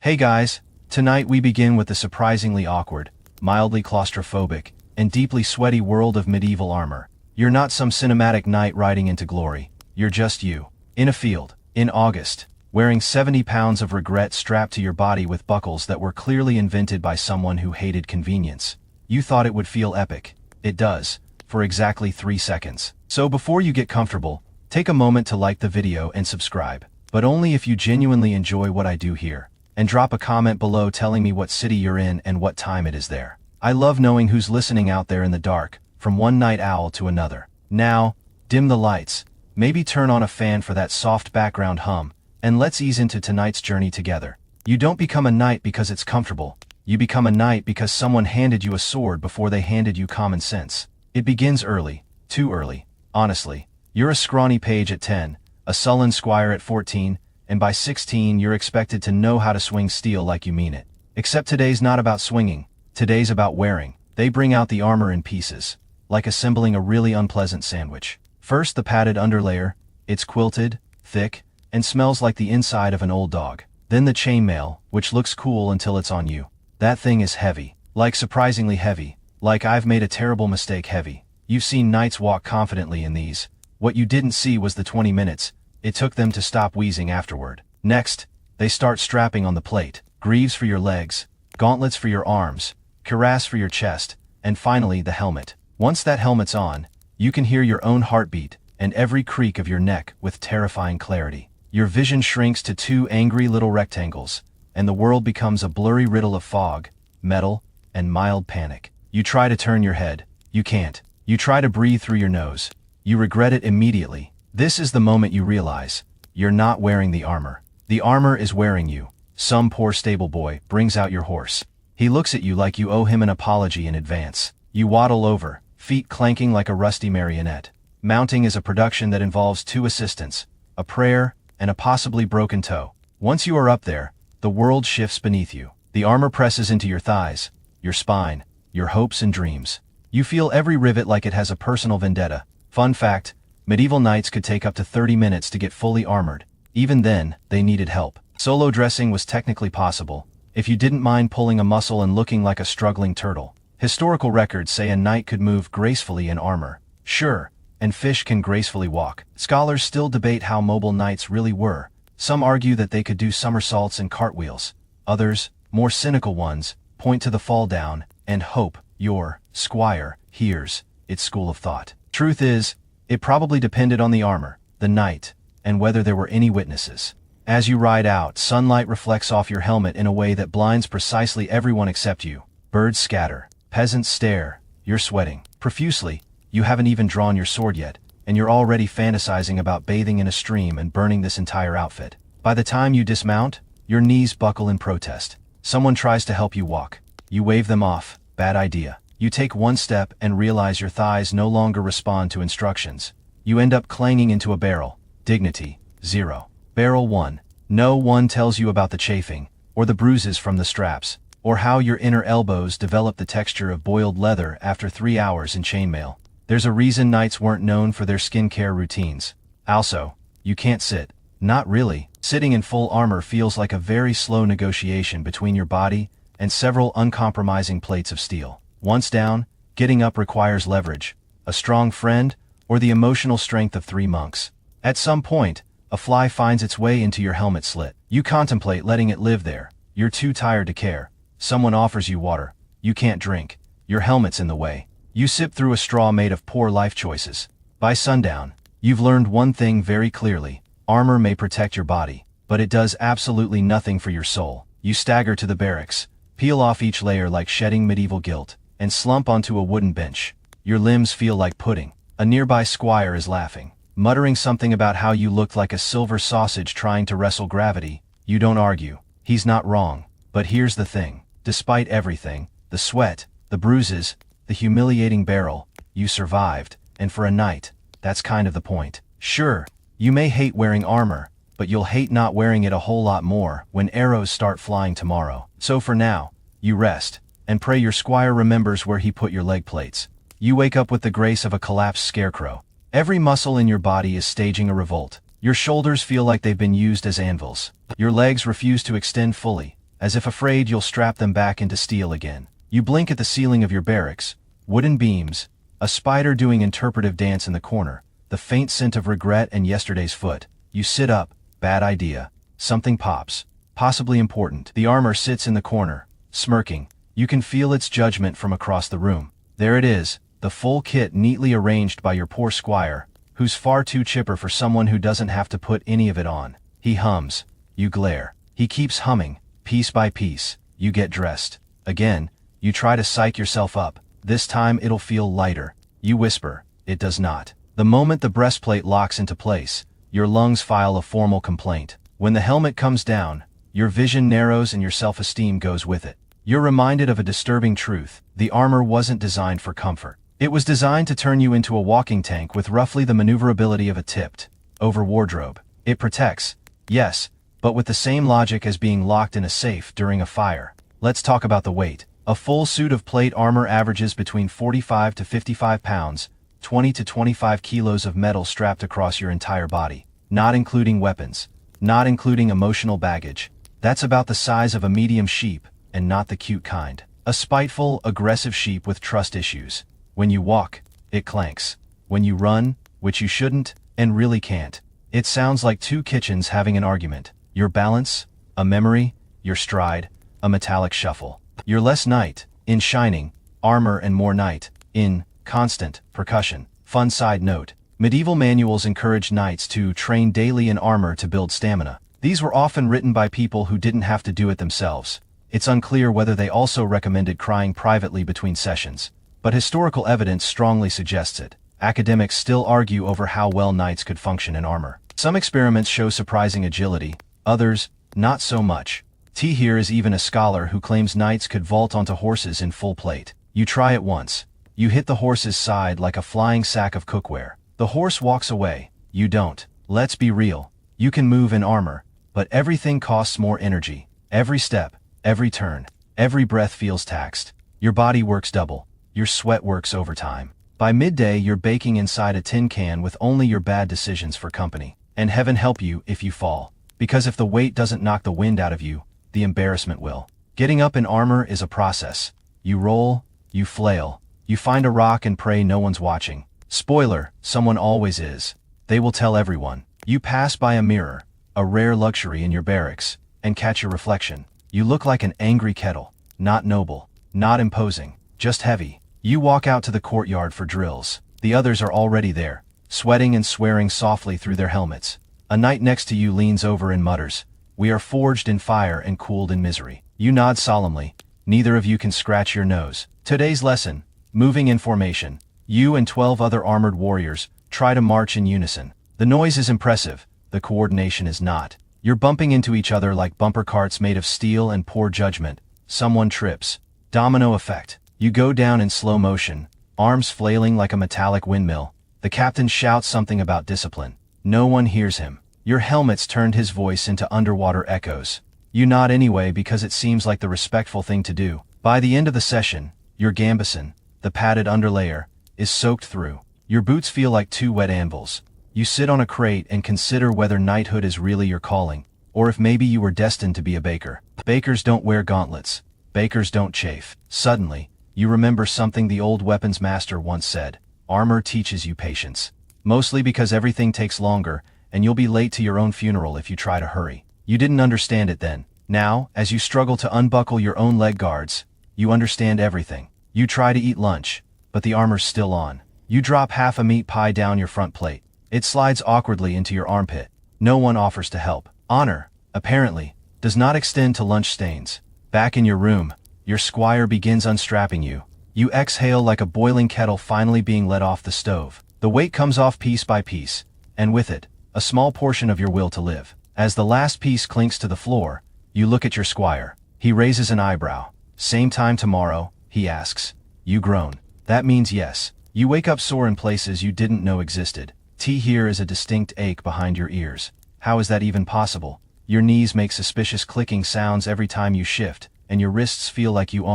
Hey guys, tonight we begin with the surprisingly awkward, mildly claustrophobic, and deeply sweaty world of medieval armor. You're not some cinematic knight riding into glory. You're just you. In a field, in August, wearing 70 pounds of regret strapped to your body with buckles that were clearly invented by someone who hated convenience. You thought it would feel epic. It does, for exactly 3 seconds. So before you get comfortable, take a moment to like the video and subscribe. But only if you genuinely enjoy what I do here. And drop a comment below telling me what city you're in and what time it is there. I love knowing who's listening out there in the dark, from one night owl to another. Now, dim the lights, maybe turn on a fan for that soft background hum, and let's ease into tonight's journey together. You don't become a knight because it's comfortable. You become a knight because someone handed you a sword before they handed you common sense. It begins early, too early, honestly. You're a scrawny page at 10, a sullen squire at 14, and by 16 you're expected to know how to swing steel like you mean it. Except today's not about swinging, today's about wearing. They bring out the armor in pieces, like assembling a really unpleasant sandwich. First the padded underlayer, it's quilted, thick, and smells like the inside of an old dog. Then the chainmail, which looks cool until it's on you. That thing is heavy, like surprisingly heavy, like I've made a terrible mistake heavy. You've seen knights walk confidently in these. What you didn't see was the 20 minutes it took them to stop wheezing afterward. Next, they start strapping on the plate. Greaves for your legs, gauntlets for your arms, cuirass for your chest, and finally the helmet. Once that helmet's on, you can hear your own heartbeat and every creak of your neck with terrifying clarity. Your vision shrinks to 2 angry little rectangles, and the world becomes a blurry riddle of fog, metal, and mild panic. You try to turn your head. You can't. You try to breathe through your nose. You regret it immediately. This is the moment you realize you're not wearing the armor. The armor is wearing you. Some poor stable boy brings out your horse. He looks at you like you owe him an apology in advance. You waddle over, feet clanking like a rusty marionette. Mounting is a production that involves 2 assistants, a prayer, and a possibly broken toe. Once you are up there, the world shifts beneath you. The armor presses into your thighs, your spine, your hopes and dreams. You feel every rivet like it has a personal vendetta. Fun fact, medieval knights could take up to 30 minutes to get fully armored. Even then, they needed help. Solo dressing was technically possible, if you didn't mind pulling a muscle and looking like a struggling turtle. Historical records say a knight could move gracefully in armor. Sure, and fish can gracefully walk. Scholars still debate how mobile knights really were. Some argue that they could do somersaults and cartwheels. Others, more cynical ones, point to the fall down and hope your squire hears its school of thought. Truth is, it probably depended on the armor, the knight, and whether there were any witnesses. As you ride out, sunlight reflects off your helmet in a way that blinds precisely everyone except you. Birds scatter, peasants stare, you're sweating profusely. You haven't even drawn your sword yet, and you're already fantasizing about bathing in a stream and burning this entire outfit. By the time you dismount, your knees buckle in protest. Someone tries to help you walk. You wave them off. Bad idea. You take 1 step and realize your thighs no longer respond to instructions. You end up clanging into a barrel. Dignity, 0. Barrel 1. No one tells you about the chafing, or the bruises from the straps, or how your inner elbows develop the texture of boiled leather after 3 hours in chainmail. There's a reason knights weren't known for their skincare routines. Also, you can't sit. Not really. Sitting in full armor feels like a very slow negotiation between your body and several uncompromising plates of steel. Once down, getting up requires leverage, a strong friend, or the emotional strength of 3 monks. At some point, a fly finds its way into your helmet slit. You contemplate letting it live there. You're too tired to care. Someone offers you water. You can't drink. Your helmet's in the way. You sip through a straw made of poor life choices. By sundown, you've learned one thing very clearly. Armor may protect your body, but it does absolutely nothing for your soul. You stagger to the barracks, peel off each layer like shedding medieval guilt, and slump onto a wooden bench. Your limbs feel like pudding. A nearby squire is laughing, muttering something about how you looked like a silver sausage trying to wrestle gravity. You don't argue. He's not wrong. But here's the thing. Despite everything, the sweat, the bruises, the humiliating barrel, you survived, and for a knight, that's kind of the point. Sure, you may hate wearing armor, but you'll hate not wearing it a whole lot more when arrows start flying tomorrow. So for now, you rest, and pray your squire remembers where he put your leg plates. You wake up with the grace of a collapsed scarecrow. Every muscle in your body is staging a revolt. Your shoulders feel like they've been used as anvils. Your legs refuse to extend fully. as if afraid you'll strap them back into steel again. You blink at the ceiling of your barracks, wooden beams, a spider doing interpretive dance in the corner, the faint scent of regret and yesterday's foot. You sit up, bad idea. Something pops. Possibly important. The armor sits in the corner, smirking. You can feel its judgment from across the room. There it is, the full kit neatly arranged by your poor squire, who's far too chipper for someone who doesn't have to put any of it on. He hums. You glare. He keeps humming, piece by piece. You get dressed. Again, you try to psych yourself up. This time it'll feel lighter. You whisper. It does not. The moment the breastplate locks into place, your lungs file a formal complaint. When the helmet comes down, your vision narrows and your self-esteem goes with it. You're reminded of a disturbing truth. The armor wasn't designed for comfort. It was designed to turn you into a walking tank with roughly the maneuverability of a tipped-over wardrobe. It protects, yes, but with the same logic as being locked in a safe during a fire. Let's talk about the weight. A full suit of plate armor averages between 45 to 55 pounds, 20 to 25 kilos of metal strapped across your entire body, not including weapons, not including emotional baggage. That's about the size of a medium sheep, and not the cute kind. A spiteful, aggressive sheep with trust issues. When you walk, it clanks. When you run, which you shouldn't, and really can't, it sounds like two kitchens having an argument. Your balance, a memory, your stride, a metallic shuffle. You're less knight, in shining, armor and more knight, in constant percussion. Fun side note. Medieval manuals encouraged knights to train daily in armor to build stamina. These were often written by people who didn't have to do it themselves. It's unclear whether they also recommended crying privately between sessions, but historical evidence strongly suggests it. Academics still argue over how well knights could function in armor. Some experiments show surprising agility, others, not so much. T here is even a scholar who claims knights could vault onto horses in full plate. You try it once. You hit the horse's side like a flying sack of cookware. The horse walks away. You don't. Let's be real. You can move in armor, but everything costs more energy. Every step, every turn, every breath feels taxed. Your body works double. Your sweat works overtime. By midday, you're baking inside a tin can with only your bad decisions for company. And heaven help you if you fall. Because if the weight doesn't knock the wind out of you, the embarrassment will. Getting up in armor is a process. You roll, you flail, you find a rock and pray no one's watching. Spoiler, someone always is. They will tell everyone. You pass by a mirror, a rare luxury in your barracks, and catch your reflection. You look like an angry kettle. Not noble, not imposing, just heavy. You walk out to the courtyard for drills. The others are already there, sweating and swearing softly through their helmets. A knight next to you leans over and mutters, "We are forged in fire and cooled in misery." You nod solemnly. Neither of you can scratch your nose. Today's lesson, moving in formation. You and 12 other armored warriors try to march in unison. The noise is impressive, the coordination is not. You're bumping into each other like bumper carts made of steel and poor judgment. Someone trips. Domino effect. You go down in slow motion, arms flailing like a metallic windmill. The captain shouts something about discipline. No one hears him. Your helmets turned his voice into underwater echoes. You nod anyway because it seems like the respectful thing to do. By the end of the session, your gambeson, the padded underlayer, is soaked through. Your boots feel like two wet anvils. You sit on a crate and consider whether knighthood is really your calling, or if maybe you were destined to be a baker. Bakers don't wear gauntlets. Bakers don't chafe. Suddenly, you remember something the old weapons master once said. Armor teaches you patience. Mostly because everything takes longer, and you'll be late to your own funeral if you try to hurry. You didn't understand it then. Now, as you struggle to unbuckle your own leg guards, you understand everything. You try to eat lunch, but the armor's still on. You drop half a meat pie down your front plate. It slides awkwardly into your armpit. No one offers to help. Honor, apparently, does not extend to lunch stains. Back in your room, your squire begins unstrapping you. You exhale like a boiling kettle finally being let off the stove. The weight comes off piece by piece, and with it, a small portion of your will to live. As the last piece clinks to the floor, you look at your squire. He raises an eyebrow. Same time tomorrow, he asks. You groan. That means yes. You wake up sore in places you didn't know existed. T here is a distinct ache behind your ears. How is that even possible? Your knees make suspicious clicking sounds every time you shift, and your wrists feel like you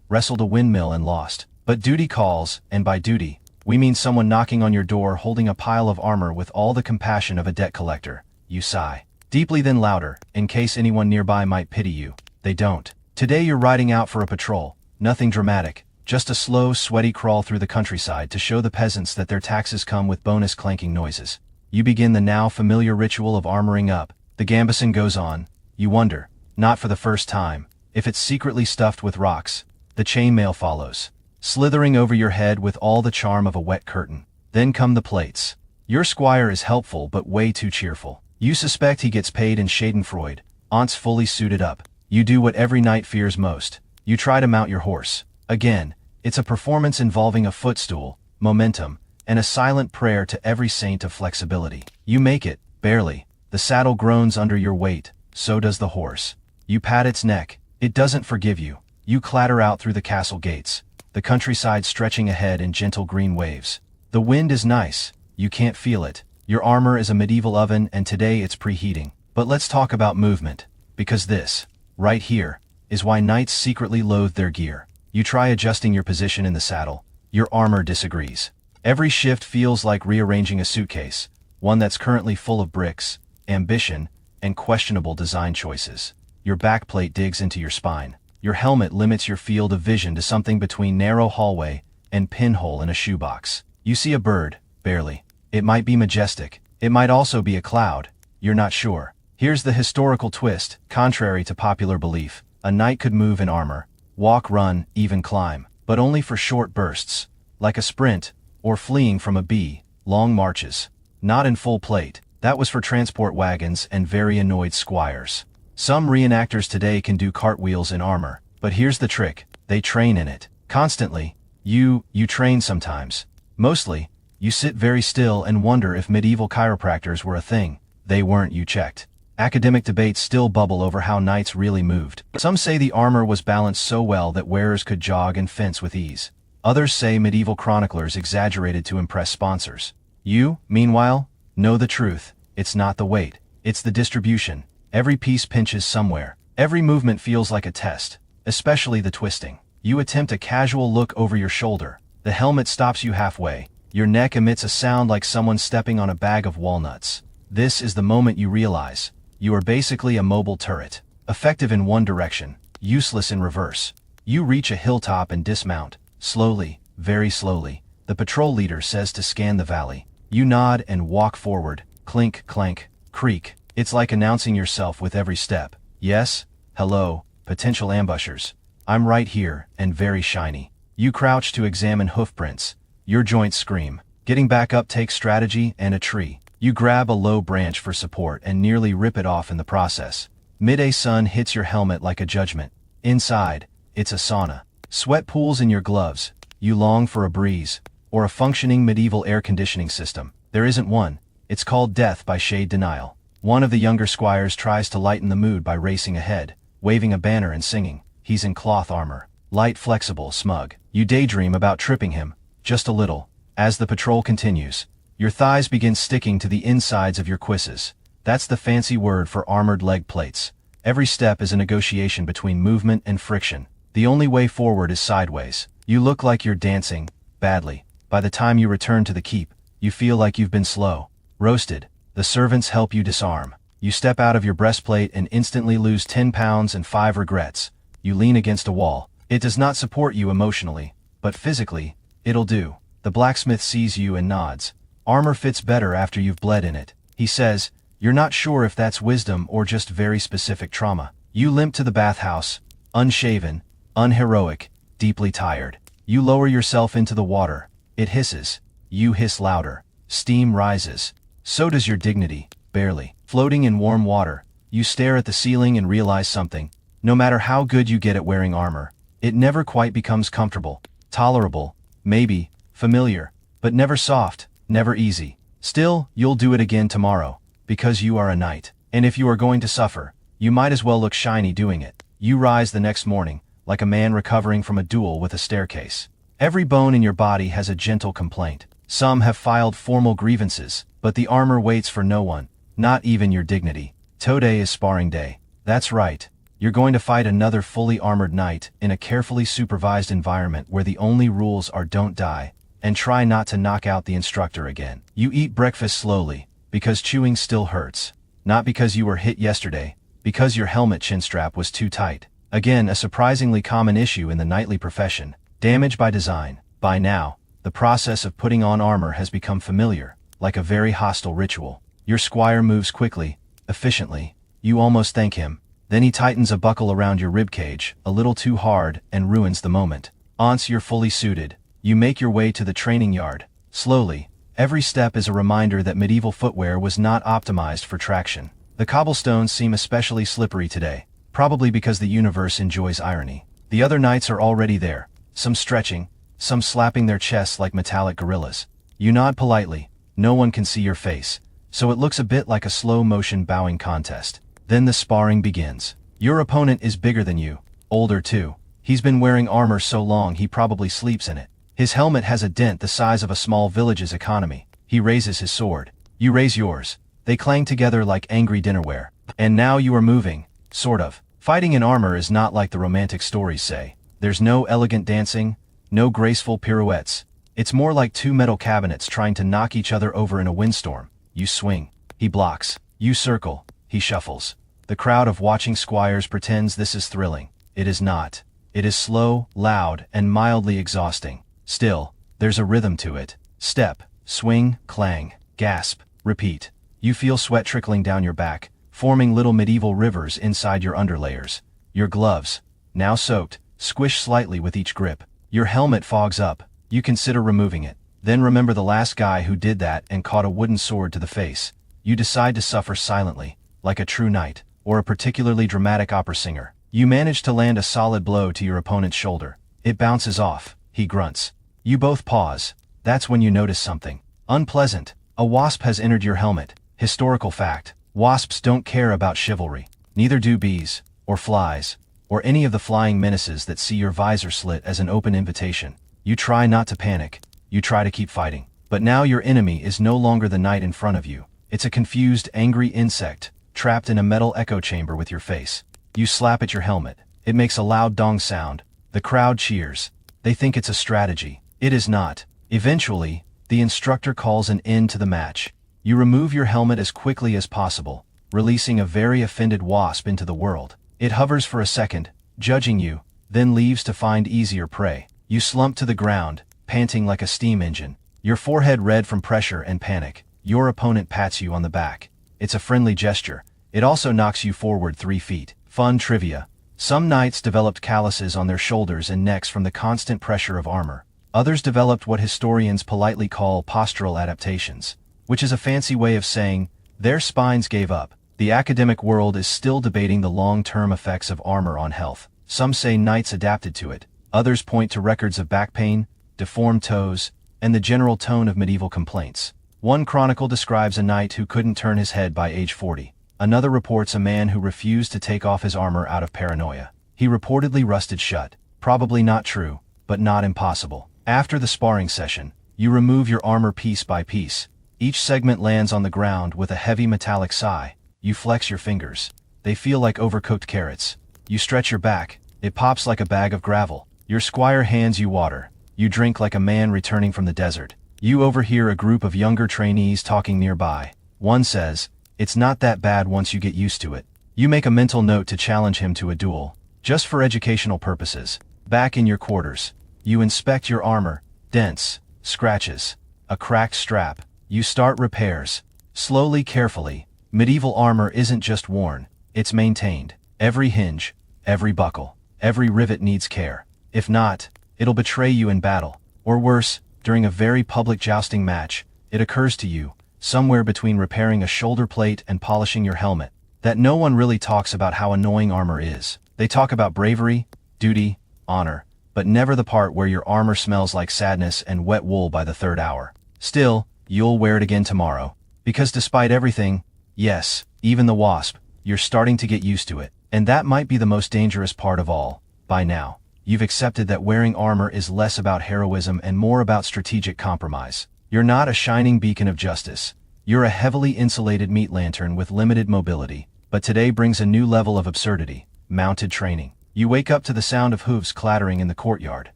wrestled a windmill and lost. But duty calls, and by duty, we mean someone knocking on your door holding a pile of armor with all the compassion of a debt collector. You sigh. Deeply then louder, in case anyone nearby might pity you. They don't. Today you're riding out for a patrol. Nothing dramatic. Just a slow, sweaty crawl through the countryside to show the peasants that their taxes come with bonus clanking noises. You begin the now familiar ritual of armoring up. The gambeson goes on. You wonder, not for the first time, if it's secretly stuffed with rocks. The chainmail follows, slithering over your head with all the charm of a wet curtain. Then come the plates. Your squire is helpful but way too cheerful. You suspect he gets paid in schadenfreude. Aunt's fully suited up. You do what every knight fears most. You try to mount your horse. Again, it's a performance involving a footstool, momentum, and a silent prayer to every saint of flexibility. You make it, barely. The saddle groans under your weight, so does the horse. You pat its neck. It doesn't forgive you. You clatter out through the castle gates, the countryside stretching ahead in gentle green waves. The wind is nice. You can't feel it. Your armor is a medieval oven and today it's preheating. But let's talk about movement, because this, right here, is why knights secretly loathe their gear. You try adjusting your position in the saddle. Your armor disagrees. Every shift feels like rearranging a suitcase, one that's currently full of bricks, ambition, and questionable design choices. Your backplate digs into your spine. Your helmet limits your field of vision to something between narrow hallway and pinhole in a shoebox. You see a bird, barely. It might be majestic. It might also be a cloud. You're not sure. Here's the historical twist. Contrary to popular belief, a knight could move in armor, walk, run, even climb, but only for short bursts, like a sprint, or fleeing from a bee, long marches. Not in full plate. That was for transport wagons and very annoyed squires. Some reenactors today can do cartwheels in armor, but here's the trick. They train in it. Constantly. You train sometimes. Mostly, you sit very still and wonder if medieval chiropractors were a thing. They weren't. You checked. Academic debates still bubble over how knights really moved. Some say the armor was balanced so well that wearers could jog and fence with ease. Others say medieval chroniclers exaggerated to impress sponsors. You, meanwhile, know the truth. It's not the weight. It's the distribution. Every piece pinches somewhere. Every movement feels like a test, especially the twisting. You attempt a casual look over your shoulder. The helmet stops you halfway. Your neck emits a sound like someone stepping on a bag of walnuts. This is the moment you realize you are basically a mobile turret, effective in one direction, useless in reverse. You reach a hilltop and dismount. Slowly, very slowly. The patrol leader says to scan the valley. You nod and walk forward. Clink, clank, creak. It's like announcing yourself with every step. Yes, hello, potential ambushers. I'm right here, and very shiny. You crouch to examine hoofprints. Your joints scream. Getting back up takes strategy and a tree. You grab a low branch for support and nearly rip it off in the process. Midday sun hits your helmet like a judgment. Inside, it's a sauna. Sweat pools in your gloves. You long for a breeze, or a functioning medieval air conditioning system. There isn't one. It's called death by shade denial. One of the younger squires tries to lighten the mood by racing ahead, waving a banner and singing. He's in cloth armor. Light, flexible, smug. You daydream about tripping him, just a little. As the patrol continues, your thighs begin sticking to the insides of your cuisses. That's the fancy word for armored leg plates. Every step is a negotiation between movement and friction. The only way forward is sideways. You look like you're dancing, badly. By the time you return to the keep, you feel like you've been slow roasted. The servants help you disarm. You step out of your breastplate and instantly lose 10 pounds and 5 regrets. You lean against a wall. It does not support you emotionally, but physically, it'll do. The blacksmith sees you and nods. Armor fits better after you've bled in it. He says, you're not sure if that's wisdom or just very specific trauma. You limp to the bathhouse, unshaven, unheroic, deeply tired. You lower yourself into the water. It hisses. You hiss louder. Steam rises. So does your dignity, barely. Floating in warm water, you stare at the ceiling and realize something. No matter how good you get at wearing armor, it never quite becomes comfortable. Tolerable, maybe, familiar, but never soft, never easy. Still, you'll do it again tomorrow, because you are a knight. And if you are going to suffer, you might as well look shiny doing it. You rise the next morning, like a man recovering from a duel with a staircase. Every bone in your body has a gentle complaint. Some have filed formal grievances, but the armor waits for no one, not even your dignity. Today is sparring day. That's right. You're going to fight another fully armored knight in a carefully supervised environment where the only rules are don't die, and try not to knock out the instructor again. You eat breakfast slowly, because chewing still hurts. Not because you were hit yesterday, because your helmet chin strap was too tight. Again, a surprisingly common issue in the knightly profession. Damage by design. By now, the process of putting on armor has become familiar, like a very hostile ritual. Your squire moves quickly, efficiently. You almost thank him. Then he tightens a buckle around your ribcage, a little too hard, and ruins the moment. Once you're fully suited, you make your way to the training yard. Slowly, every step is a reminder that medieval footwear was not optimized for traction. The cobblestones seem especially slippery today, probably because the universe enjoys irony. The other knights are already there, some stretching, some slapping their chests like metallic gorillas. You nod politely. No one can see your face, so it looks a bit like a slow-motion bowing contest. Then the sparring begins. Your opponent is bigger than you, older too. He's been wearing armor so long he probably sleeps in it. His helmet has a dent the size of a small village's economy. He raises his sword. You raise yours. They clang together like angry dinnerware. And now you are moving, sort of. Fighting in armor is not like the romantic stories say. There's no elegant dancing, no graceful pirouettes. It's more like two metal cabinets trying to knock each other over in a windstorm. You swing. He blocks. You circle. He shuffles. The crowd of watching squires pretends this is thrilling. It is not. It is slow, loud, and mildly exhausting. Still, there's a rhythm to it. Step, swing, clang, gasp, repeat. You feel sweat trickling down your back, forming little medieval rivers inside your underlayers. Your gloves, now soaked, squish slightly with each grip. Your helmet fogs up. You consider removing it. Then remember the last guy who did that and caught a wooden sword to the face. You decide to suffer silently, like a true knight, or a particularly dramatic opera singer. You manage to land a solid blow to your opponent's shoulder. It bounces off. He grunts. You both pause. That's when you notice something unpleasant. A wasp has entered your helmet. Historical fact. Wasps don't care about chivalry. Neither do bees, or flies, or any of the flying menaces that see your visor slit as an open invitation. You try not to panic. You try to keep fighting. But now your enemy is no longer the knight in front of you. It's a confused, angry insect, trapped in a metal echo chamber with your face. You slap at your helmet. It makes a loud dong sound. The crowd cheers. They think it's a strategy. It is not. Eventually, the instructor calls an end to the match. You remove your helmet as quickly as possible, releasing a very offended wasp into the world. It hovers for a second, judging you, then leaves to find easier prey. You slump to the ground, panting like a steam engine, your forehead red from pressure and panic. Your opponent pats you on the back. It's a friendly gesture. It also knocks you forward 3 feet. Fun trivia. Some knights developed calluses on their shoulders and necks from the constant pressure of armor. Others developed what historians politely call postural adaptations, which is a fancy way of saying their spines gave up. The academic world is still debating the long-term effects of armor on health. Some say knights adapted to it. Others point to records of back pain, deformed toes, and the general tone of medieval complaints. One chronicle describes a knight who couldn't turn his head by age 40. Another reports a man who refused to take off his armor out of paranoia. He reportedly rusted shut. Probably not true, but not impossible. After the sparring session, you remove your armor piece by piece. Each segment lands on the ground with a heavy metallic sigh. You flex your fingers. They feel like overcooked carrots. You stretch your back. It pops like a bag of gravel. Your squire hands you water. You drink like a man returning from the desert. You overhear a group of younger trainees talking nearby. One says, "It's not that bad once you get used to it." You make a mental note to challenge him to a duel, just for educational purposes. Back in your quarters, you inspect your armor. Dents, scratches, a cracked strap. You start repairs. Slowly, carefully. Medieval armor isn't just worn, it's maintained. Every hinge, every buckle, every rivet needs care. If not, it'll betray you in battle. Or worse, during a very public jousting match, it occurs to you, somewhere between repairing a shoulder plate and polishing your helmet, that no one really talks about how annoying armor is. They talk about bravery, duty, honor, but never the part where your armor smells like sadness and wet wool by the 3rd hour. Still, you'll wear it again tomorrow. Because despite everything, yes, even the wasp, you're starting to get used to it. And that might be the most dangerous part of all. By now, you've accepted that wearing armor is less about heroism and more about strategic compromise. You're not a shining beacon of justice. You're a heavily insulated meat lantern with limited mobility. But today brings a new level of absurdity: mounted training. You wake up to the sound of hooves clattering in the courtyard.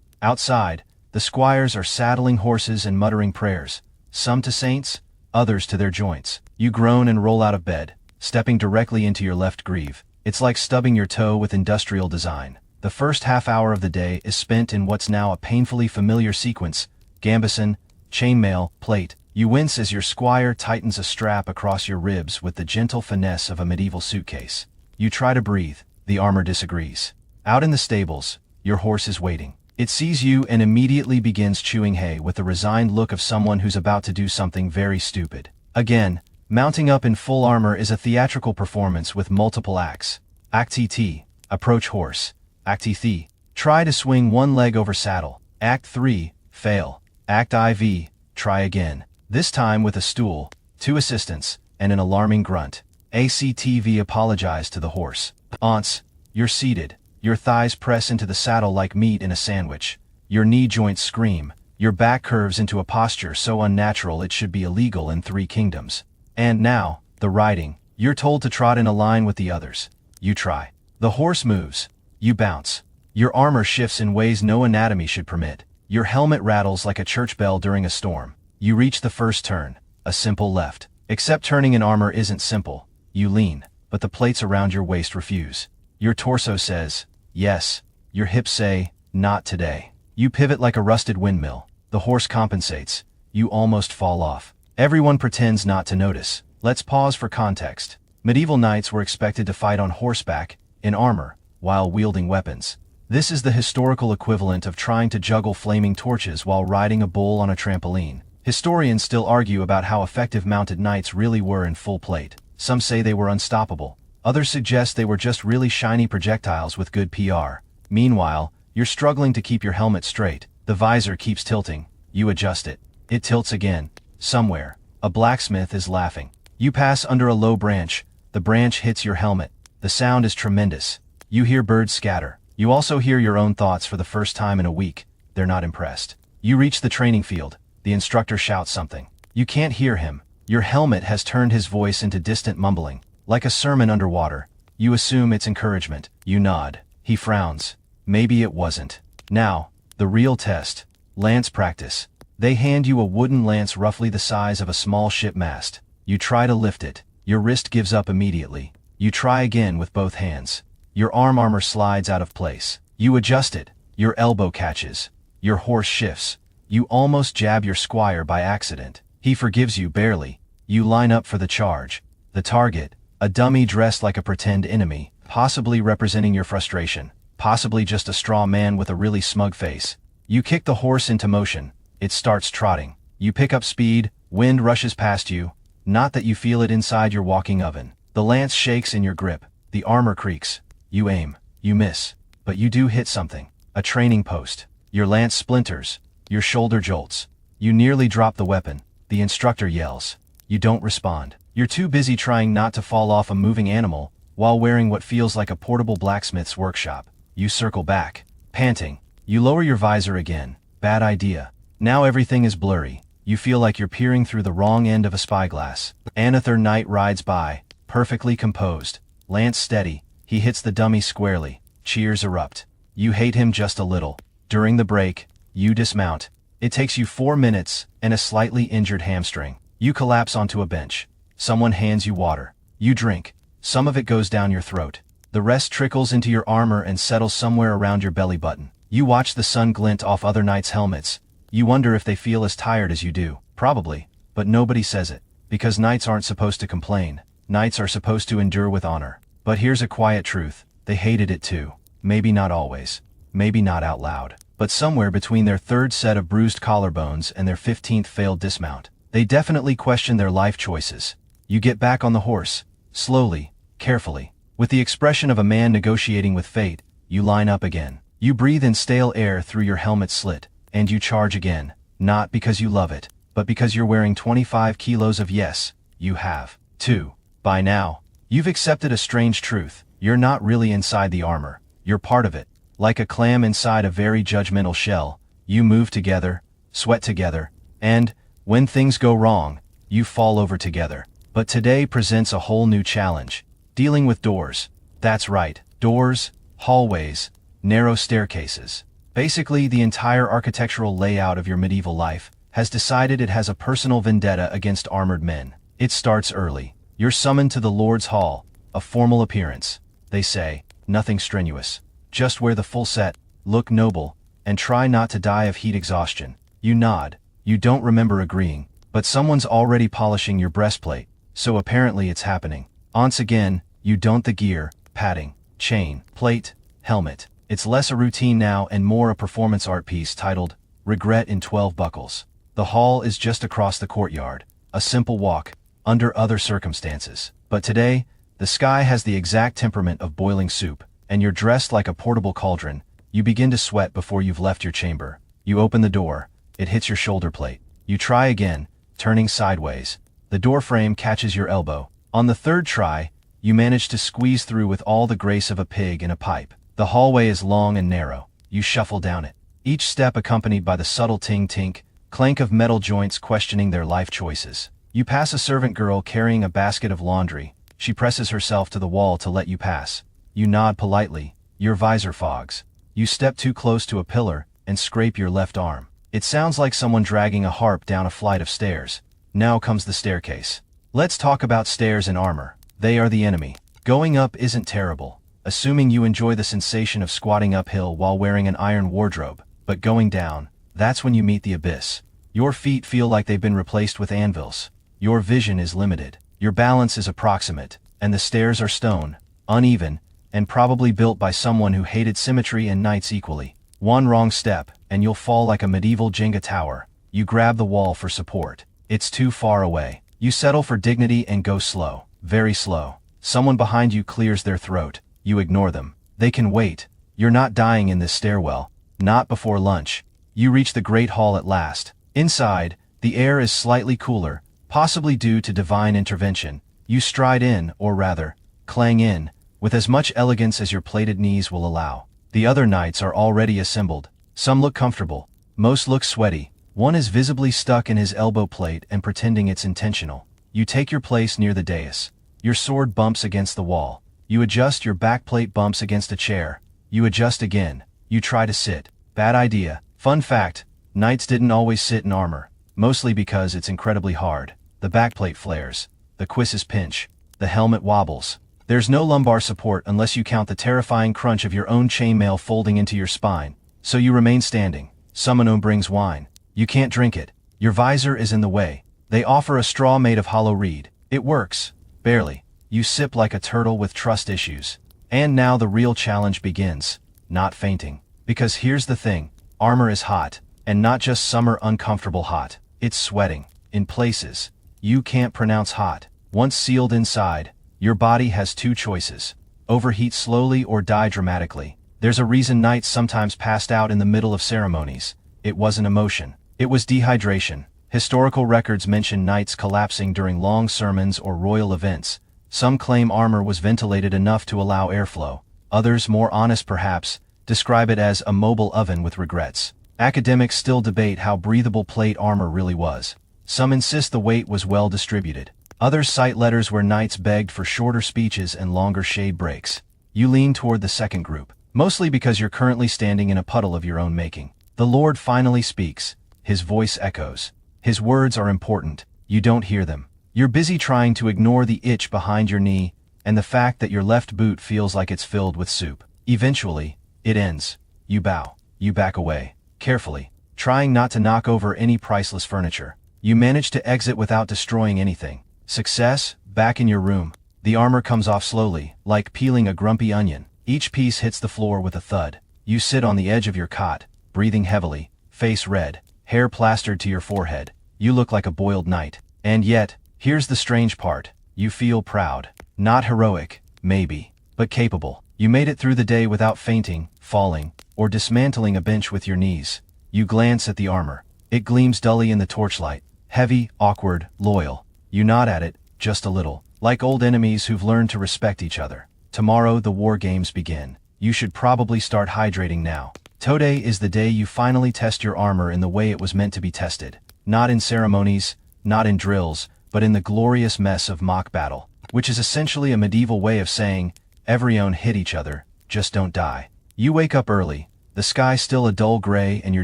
Outside, the squires are saddling horses and muttering prayers, some to saints, others to their joints. You groan and roll out of bed, stepping directly into your left greave. It's like stubbing your toe with industrial design. The first half hour of the day is spent in what's now a painfully familiar sequence: gambeson, chainmail, plate. You wince as your squire tightens a strap across your ribs with the gentle finesse of a medieval suitcase. You try to breathe. The armor disagrees. Out in the stables, your horse is waiting. It sees you and immediately begins chewing hay with the resigned look of someone who's about to do something very stupid. Again, mounting up in full armor is a theatrical performance with multiple acts. Act T, approach horse. Act Th, try to swing one leg over saddle. Act 3, fail. Act IV, try again. This time with a stool, 2 assistants, and an alarming grunt. ACTV, apologize to the horse. Aunts, you're seated. Your thighs press into the saddle like meat in a sandwich. Your knee joints scream. Your back curves into a posture so unnatural it should be illegal in 3 kingdoms. And now, the riding. You're told to trot in a line with the others. You try. The horse moves. You bounce. Your armor shifts in ways no anatomy should permit. Your helmet rattles like a church bell during a storm. You reach the first turn, a simple left. Except turning in armor isn't simple. You lean, but the plates around your waist refuse. Your torso says, yes. Your hips say, not today. You pivot like a rusted windmill. The horse compensates. You almost fall off. Everyone pretends not to notice. Let's pause for context. Medieval knights were expected to fight on horseback, in armor, while wielding weapons. This is the historical equivalent of trying to juggle flaming torches while riding a bull on a trampoline. Historians still argue about how effective mounted knights really were in full plate. Some say they were unstoppable. Others suggest they were just really shiny projectiles with good PR. Meanwhile, you're struggling to keep your helmet straight. The visor keeps tilting. You adjust it. It tilts again. Somewhere, a blacksmith is laughing. You pass under a low branch. The branch hits your helmet. The sound is tremendous. You hear birds scatter. You also hear your own thoughts for the first time in a week. They're not impressed. You reach the training field. The instructor shouts something. You can't hear him. Your helmet has turned his voice into distant mumbling. Like a sermon underwater. You assume it's encouragement. You nod. He frowns. Maybe it wasn't. Now, the real test. Lance practice. They hand you a wooden lance roughly the size of a small ship mast. You try to lift it. Your wrist gives up immediately. You try again with both hands. Your armor slides out of place. You adjust it. Your elbow catches. Your horse shifts. You almost jab your squire by accident. He forgives you barely. You line up for the charge. The target, a dummy dressed like a pretend enemy, possibly representing your frustration, possibly just a straw man with a really smug face. You kick the horse into motion. It starts trotting. You pick up speed. Wind rushes past you. Not that you feel it inside your walking oven. The lance shakes in your grip. The armor creaks. You aim. You miss. But you do hit something. A training post. Your lance splinters. Your shoulder jolts. You nearly drop the weapon. The instructor yells. You don't respond. You're too busy trying not to fall off a moving animal while wearing what feels like a portable blacksmith's workshop. You circle back, panting. You lower your visor again. Bad idea. Now everything is blurry. You feel like you're peering through the wrong end of a spyglass. Another knight rides by, perfectly composed. Lance steady. He hits the dummy squarely. Cheers erupt. You hate him just a little. During the break, you dismount. It takes you 4 minutes and a slightly injured hamstring. You collapse onto a bench. Someone hands you water. You drink. Some of it goes down your throat. The rest trickles into your armor and settles somewhere around your belly button. You watch the sun glint off other knights' helmets. You wonder if they feel as tired as you do. Probably. But nobody says it. Because knights aren't supposed to complain. Knights are supposed to endure with honor. But here's a quiet truth. They hated it too. Maybe not always. Maybe not out loud. But somewhere between their 3rd set of bruised collarbones and their 15th failed dismount, they definitely question their life choices. You get back on the horse. Slowly. Carefully. With the expression of a man negotiating with fate, you line up again. You breathe in stale air through your helmet slit. And you charge again. Not because you love it, but because you're wearing 25 kilos of yes, you have to. By now, you've accepted a strange truth. You're not really inside the armor. You're part of it. Like a clam inside a very judgmental shell, you move together, sweat together, and, when things go wrong, you fall over together. But today presents a whole new challenge. Dealing with doors. That's right, doors, hallways, narrow staircases. Basically, the entire architectural layout of your medieval life has decided it has a personal vendetta against armored men. It starts early. You're summoned to the Lord's Hall, a formal appearance. they say, nothing strenuous. Just wear the full set, look noble, and try not to die of heat exhaustion. You nod. You don't remember agreeing, but someone's already polishing your breastplate, so apparently it's happening. Once again, you don't the gear, padding, chain, plate, helmet. It's less a routine now and more a performance art piece titled, Regret in 12 Buckles. The hall is just across the courtyard, a simple walk, under other circumstances. But today, the sky has the exact temperament of boiling soup, and you're dressed like a portable cauldron. You begin to sweat before you've left your chamber. You open the door. It hits your shoulder plate. You try again, turning sideways. The door frame catches your elbow. On the third try, you manage to squeeze through with all the grace of a pig in a pipe. The hallway is long and narrow. You shuffle down it. Each step accompanied by the subtle ting-tink, clank of metal joints questioning their life choices. You pass a servant girl carrying a basket of laundry. She presses herself to the wall to let you pass. You nod politely. Your visor fogs. You step too close to a pillar and scrape your left arm. It sounds like someone dragging a harp down a flight of stairs. Now comes the staircase. Let's talk about stairs and armor. They are the enemy. Going up isn't terrible, assuming you enjoy the sensation of squatting uphill while wearing an iron wardrobe. But going down, that's when you meet the abyss. Your feet feel like they've been replaced with anvils. Your vision is limited. Your balance is approximate, and the stairs are stone, uneven, and probably built by someone who hated symmetry and knights equally. One wrong step, and you'll fall like a medieval Jenga tower. You grab the wall for support. It's too far away. You settle for dignity and go slow, very slow. Someone behind you clears their throat. You ignore them. They can wait. You're not dying in this stairwell. Not before lunch. You reach the great hall at last. Inside, the air is slightly cooler, possibly due to divine intervention. You stride in, or rather, clang in, with as much elegance as your plated knees will allow. The other knights are already assembled. Some look comfortable. Most look sweaty. One is visibly stuck in his elbow plate and pretending it's intentional. You take your place near the dais. Your sword bumps against the wall. You adjust, your backplate bumps against a chair. You adjust again. You try to sit. Bad idea. Fun fact, knights didn't always sit in armor, mostly because it's incredibly hard. The backplate flares. The cuisses pinch. The helmet wobbles. There's no lumbar support unless you count the terrifying crunch of your own chainmail folding into your spine. So you remain standing. Someone brings wine. You can't drink it. Your visor is in the way. They offer a straw made of hollow reed. It works. Barely. You sip like a turtle with trust issues. And now the real challenge begins. Not fainting. Because here's the thing. Armor is hot. And not just summer uncomfortable hot. It's sweating. In places. You can't pronounce hot. Once sealed inside, your body has two choices. Overheat slowly or die dramatically. There's a reason knights sometimes passed out in the middle of ceremonies. It wasn't emotion. It was dehydration. Historical records mention knights collapsing during long sermons or royal events. Some claim armor was ventilated enough to allow airflow. Others, more honest perhaps, describe it as a mobile oven with regrets. Academics still debate how breathable plate armor really was. Some insist the weight was well distributed. Others cite letters where knights begged for shorter speeches and longer shade breaks. You lean toward the second group, mostly because you're currently standing in a puddle of your own making. The Lord finally speaks. His voice echoes. His words are important. You don't hear them. You're busy trying to ignore the itch behind your knee and the fact that your left boot feels like it's filled with soup. Eventually, it ends. You bow. You back away, carefully, trying not to knock over any priceless furniture. You manage to exit without destroying anything. Success, back in your room. The armor comes off slowly, like peeling a grumpy onion. Each piece hits the floor with a thud. You sit on the edge of your cot, breathing heavily, face red, hair plastered to your forehead. You look like a boiled knight. And yet, here's the strange part. You feel proud. Not heroic, maybe, but capable. You made it through the day without fainting, falling, or dismantling a bench with your knees. You glance at the armor. It gleams dully in the torchlight. Heavy, awkward, loyal. You nod at it, just a little, like old enemies who've learned to respect each other. Tomorrow the war games begin. You should probably start hydrating now. Today is the day you finally test your armor in the way it was meant to be tested. Not in ceremonies, not in drills, but in the glorious mess of mock battle, which is essentially a medieval way of saying, everyone hit each other, just don't die. You wake up early, the sky still a dull gray and your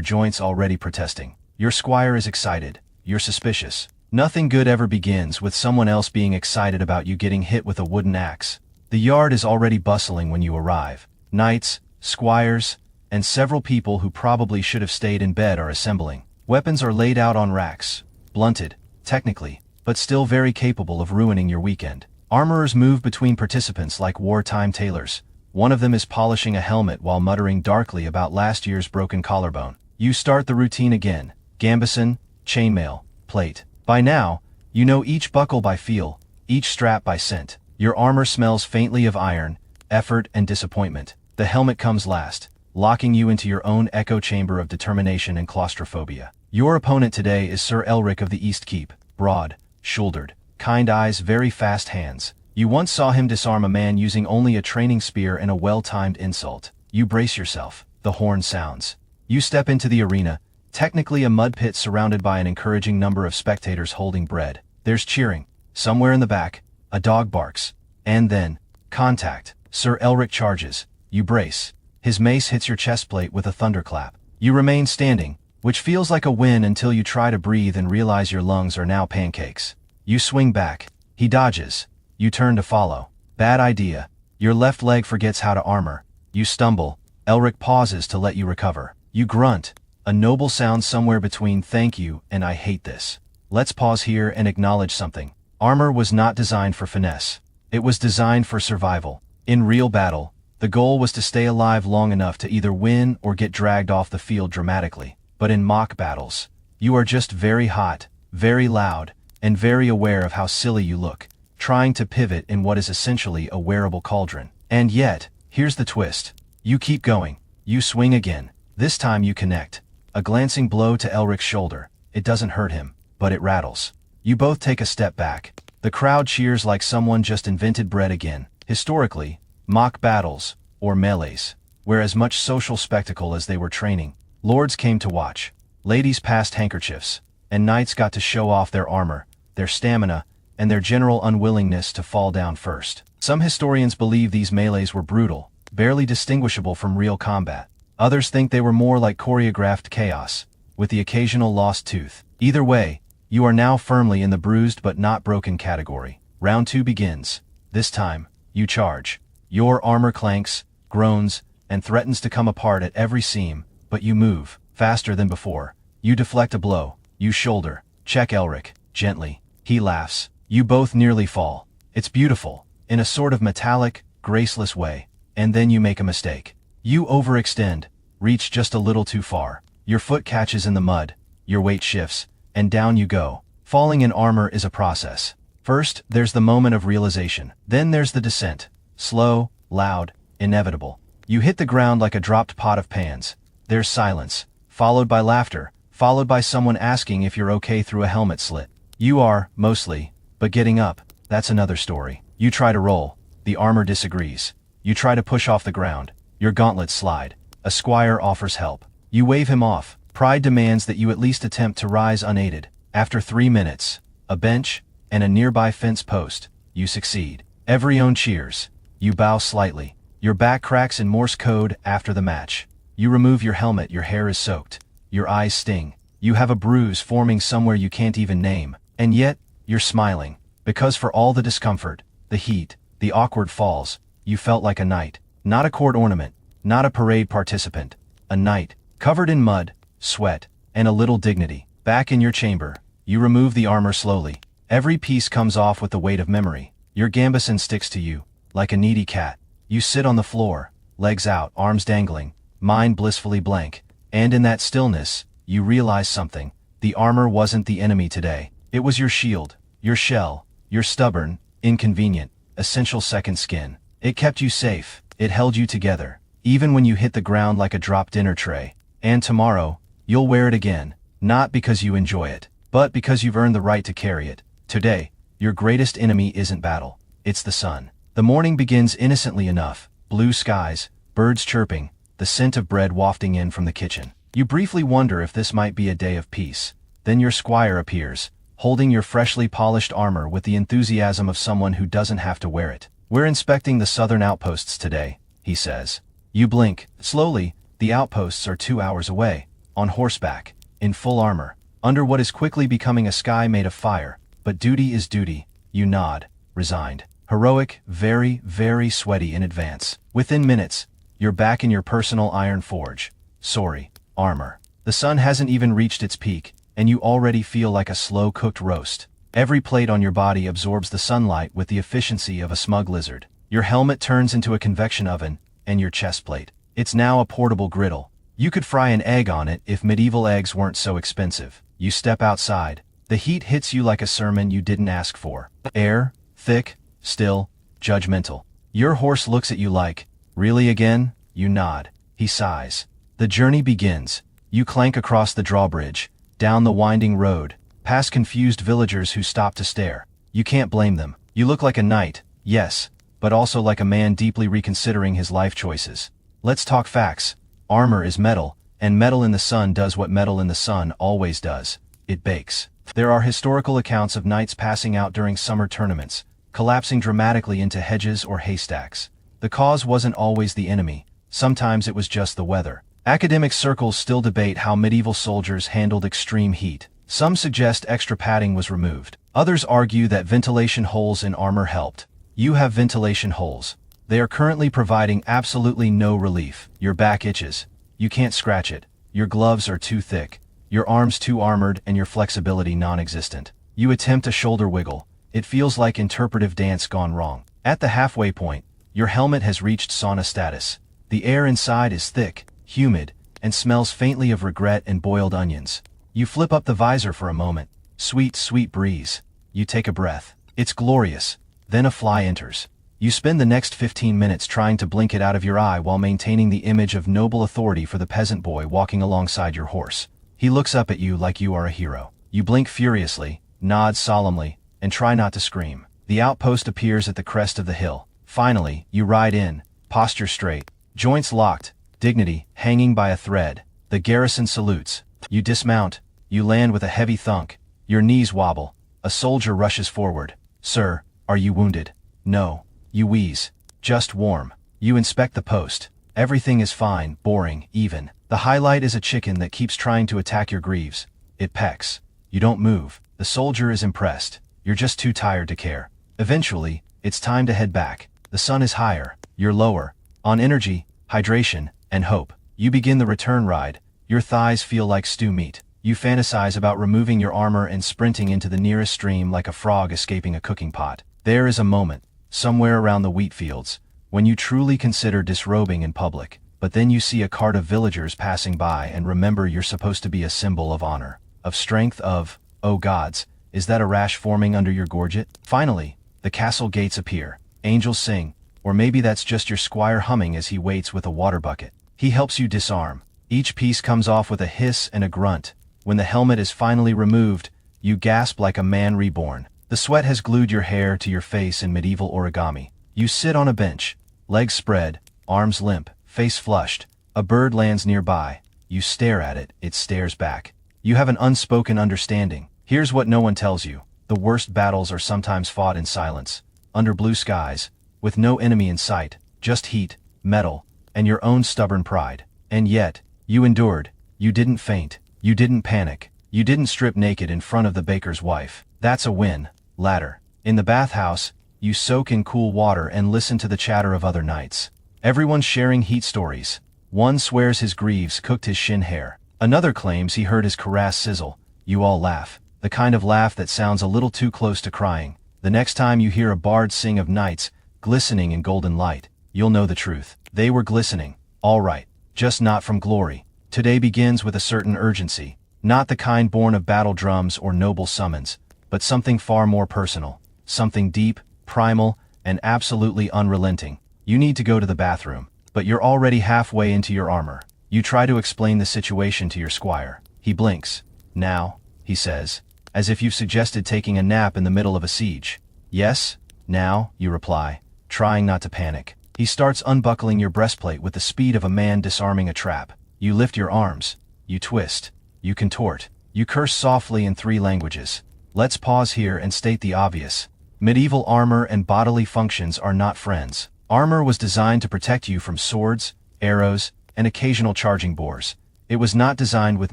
joints already protesting. Your squire is excited. You're suspicious. Nothing good ever begins with someone else being excited about you getting hit with a wooden axe. The yard is already bustling when you arrive. Knights, squires, and several people who probably should have stayed in bed are assembling. Weapons are laid out on racks, blunted, technically, but still very capable of ruining your weekend. Armorers move between participants like wartime tailors. One of them is polishing a helmet while muttering darkly about last year's broken collarbone. You start the routine again. Gambeson, chainmail, plate. By now, you know each buckle by feel, each strap by scent. Your armor smells faintly of iron, effort, and disappointment. The helmet comes last, locking you into your own echo chamber of determination and claustrophobia. Your opponent today is Sir Elric of the East Keep, broad, shouldered, kind eyes, very fast hands. You once saw him disarm a man using only a training spear and a well-timed insult. You brace yourself. The horn sounds. You step into the arena, technically a mud pit surrounded by an encouraging number of spectators holding bread. There's cheering. Somewhere in the back, a dog barks. And then, contact. Sir Elric charges. You brace. His mace hits your chest plate with a thunderclap. You remain standing, which feels like a win until you try to breathe and realize your lungs are now pancakes. You swing back. He dodges. You turn to follow. Bad idea. Your left leg forgets how to armor. You stumble. Elric pauses to let you recover. You grunt. A noble sound somewhere between thank you and I hate this. Let's pause here and acknowledge something. Armor was not designed for finesse. It was designed for survival. In real battle, the goal was to stay alive long enough to either win or get dragged off the field dramatically. But in mock battles, you are just very hot, very loud, and very aware of how silly you look, trying to pivot in what is essentially a wearable cauldron. And yet, here's the twist. You keep going. You swing again. This time you connect. A glancing blow to Elric's shoulder. It doesn't hurt him, but it rattles. You both take a step back. The crowd cheers like someone just invented bread again. Historically, mock battles, or melees, were as much social spectacle as they were training. Lords came to watch. Ladies passed handkerchiefs, and knights got to show off their armor, their stamina, and their general unwillingness to fall down first. Some historians believe these melees were brutal, barely distinguishable from real combat. Others think they were more like choreographed chaos, with the occasional lost tooth. Either way, you are now firmly in the bruised but not broken category. Round 2 begins. This time, you charge. Your armor clanks, groans, and threatens to come apart at every seam, but you move, faster than before. You deflect a blow. You shoulder. Check Elric, gently. He laughs. You both nearly fall. It's beautiful, in a sort of metallic, graceless way. And then you make a mistake. You overextend, reach just a little too far. Your foot catches in the mud, your weight shifts, and down you go. Falling in armor is a process. First, there's the moment of realization. Then there's the descent. Slow, loud, inevitable. You hit the ground like a dropped pot of pans. There's silence, followed by laughter, followed by someone asking if you're okay through a helmet slit. You are, mostly, but getting up, that's another story. You try to roll. The armor disagrees. You try to push off the ground. Your gauntlets slide. A squire offers help. You wave him off. Pride demands that you at least attempt to rise unaided. After 3 minutes, a bench, and a nearby fence post, you succeed. Everyone cheers. You bow slightly. Your back cracks in Morse code after the match. You remove your helmet, your hair is soaked. Your eyes sting. You have a bruise forming somewhere you can't even name. And yet, you're smiling. Because for all the discomfort, the heat, the awkward falls, you felt like a knight. Not a court ornament, not a parade participant. A knight, covered in mud, sweat, and a little dignity. Back in your chamber, you remove the armor slowly. Every piece comes off with the weight of memory. Your gambeson sticks to you, like a needy cat. You sit on the floor, legs out, arms dangling, mind blissfully blank. And in that stillness, you realize something. The armor wasn't the enemy today. It was your shield, your shell, your stubborn, inconvenient, essential second skin. It kept you safe. It held you together, even when you hit the ground like a dropped dinner tray. And tomorrow, you'll wear it again, not because you enjoy it, but because you've earned the right to carry it. Today, your greatest enemy isn't battle. It's the sun. The morning begins innocently enough. Blue skies, birds chirping, the scent of bread wafting in from the kitchen. You briefly wonder if this might be a day of peace. Then your squire appears, holding your freshly polished armor with the enthusiasm of someone who doesn't have to wear it. We're inspecting the southern outposts today, he says. You blink. Slowly, the outposts are 2 hours away, on horseback, in full armor, under what is quickly becoming a sky made of fire. But duty is duty. You nod, resigned. Heroic, very, very sweaty in advance. Within minutes, you're back in your personal iron forge. Sorry, armor. The sun hasn't even reached its peak, and you already feel like a slow-cooked roast. Every plate on your body absorbs the sunlight with the efficiency of a smug lizard. Your helmet turns into a convection oven, and your chest plate. It's now a portable griddle. You could fry an egg on it if medieval eggs weren't so expensive. You step outside. The heat hits you like a sermon you didn't ask for. Air, thick, still, judgmental. Your horse looks at you like, "Really again?" You nod. He sighs. The journey begins. You clank across the drawbridge, down the winding road, past confused villagers who stop to stare. You can't blame them. You look like a knight, yes, but also like a man deeply reconsidering his life choices. Let's talk facts. Armor is metal, and metal in the sun does what metal in the sun always does. It bakes. There are historical accounts of knights passing out during summer tournaments, collapsing dramatically into hedges or haystacks. The cause wasn't always the enemy. Sometimes it was just the weather. Academic circles still debate how medieval soldiers handled extreme heat. Some suggest extra padding was removed. Others argue that ventilation holes in armor helped. You have ventilation holes. They are currently providing absolutely no relief. Your back itches. You can't scratch it. Your gloves are too thick. Your arms too armored and your flexibility non-existent. You attempt a shoulder wiggle. It feels like interpretive dance gone wrong. At the halfway point, your helmet has reached sauna status. The air inside is thick, humid, and smells faintly of regret and boiled onions. You flip up the visor for a moment. Sweet, sweet breeze. You take a breath. It's glorious. Then a fly enters. You spend the next 15 minutes trying to blink it out of your eye while maintaining the image of noble authority for the peasant boy walking alongside your horse. He looks up at you like you are a hero. You blink furiously, nod solemnly, and try not to scream. The outpost appears at the crest of the hill. Finally, you ride in, posture straight, joints locked, dignity hanging by a thread. The garrison salutes. You dismount. You land with a heavy thunk. Your knees wobble. A soldier rushes forward. "Sir, are you wounded?" "No." You wheeze. "Just warm." You inspect the post. Everything is fine, boring, even. The highlight is a chicken that keeps trying to attack your greaves. It pecks. You don't move. The soldier is impressed. You're just too tired to care. Eventually, it's time to head back. The sun is higher. You're lower. On energy, hydration, and hope. You begin the return ride. Your thighs feel like stew meat. You fantasize about removing your armor and sprinting into the nearest stream like a frog escaping a cooking pot. There is a moment, somewhere around the wheat fields, when you truly consider disrobing in public. But then you see a cart of villagers passing by and remember you're supposed to be a symbol of honor, of strength, of, oh gods, is that a rash forming under your gorget? Finally, the castle gates appear. Angels sing, or maybe that's just your squire humming as he waits with a water bucket. He helps you disarm. Each piece comes off with a hiss and a grunt. When the helmet is finally removed, you gasp like a man reborn. The sweat has glued your hair to your face in medieval origami. You sit on a bench, legs spread, arms limp, face flushed. A bird lands nearby. You stare at it, it stares back. You have an unspoken understanding. Here's what no one tells you. The worst battles are sometimes fought in silence, under blue skies, with no enemy in sight, just heat, metal, and your own stubborn pride. And yet, you endured. You didn't faint. You didn't panic. You didn't strip naked in front of the baker's wife. That's a win. Ladder. In the bathhouse, you soak in cool water and listen to the chatter of other knights. Everyone's sharing heat stories. One swears his greaves cooked his shin hair. Another claims he heard his cuirass sizzle. You all laugh. The kind of laugh that sounds a little too close to crying. The next time you hear a bard sing of knights glistening in golden light, you'll know the truth. They were glistening. All right. Just not from glory. Today begins with a certain urgency. Not the kind born of battle drums or noble summons, but something far more personal. Something deep, primal, and absolutely unrelenting. You need to go to the bathroom, but you're already halfway into your armor. You try to explain the situation to your squire. He blinks. Now, he says, as if you've suggested taking a nap in the middle of a siege. Yes, now, you reply, trying not to panic. He starts unbuckling your breastplate with the speed of a man disarming a trap. You lift your arms. You twist. You contort. You curse softly in 3 languages. Let's pause here and state the obvious. Medieval armor and bodily functions are not friends. Armor was designed to protect you from swords, arrows, and occasional charging boars. It was not designed with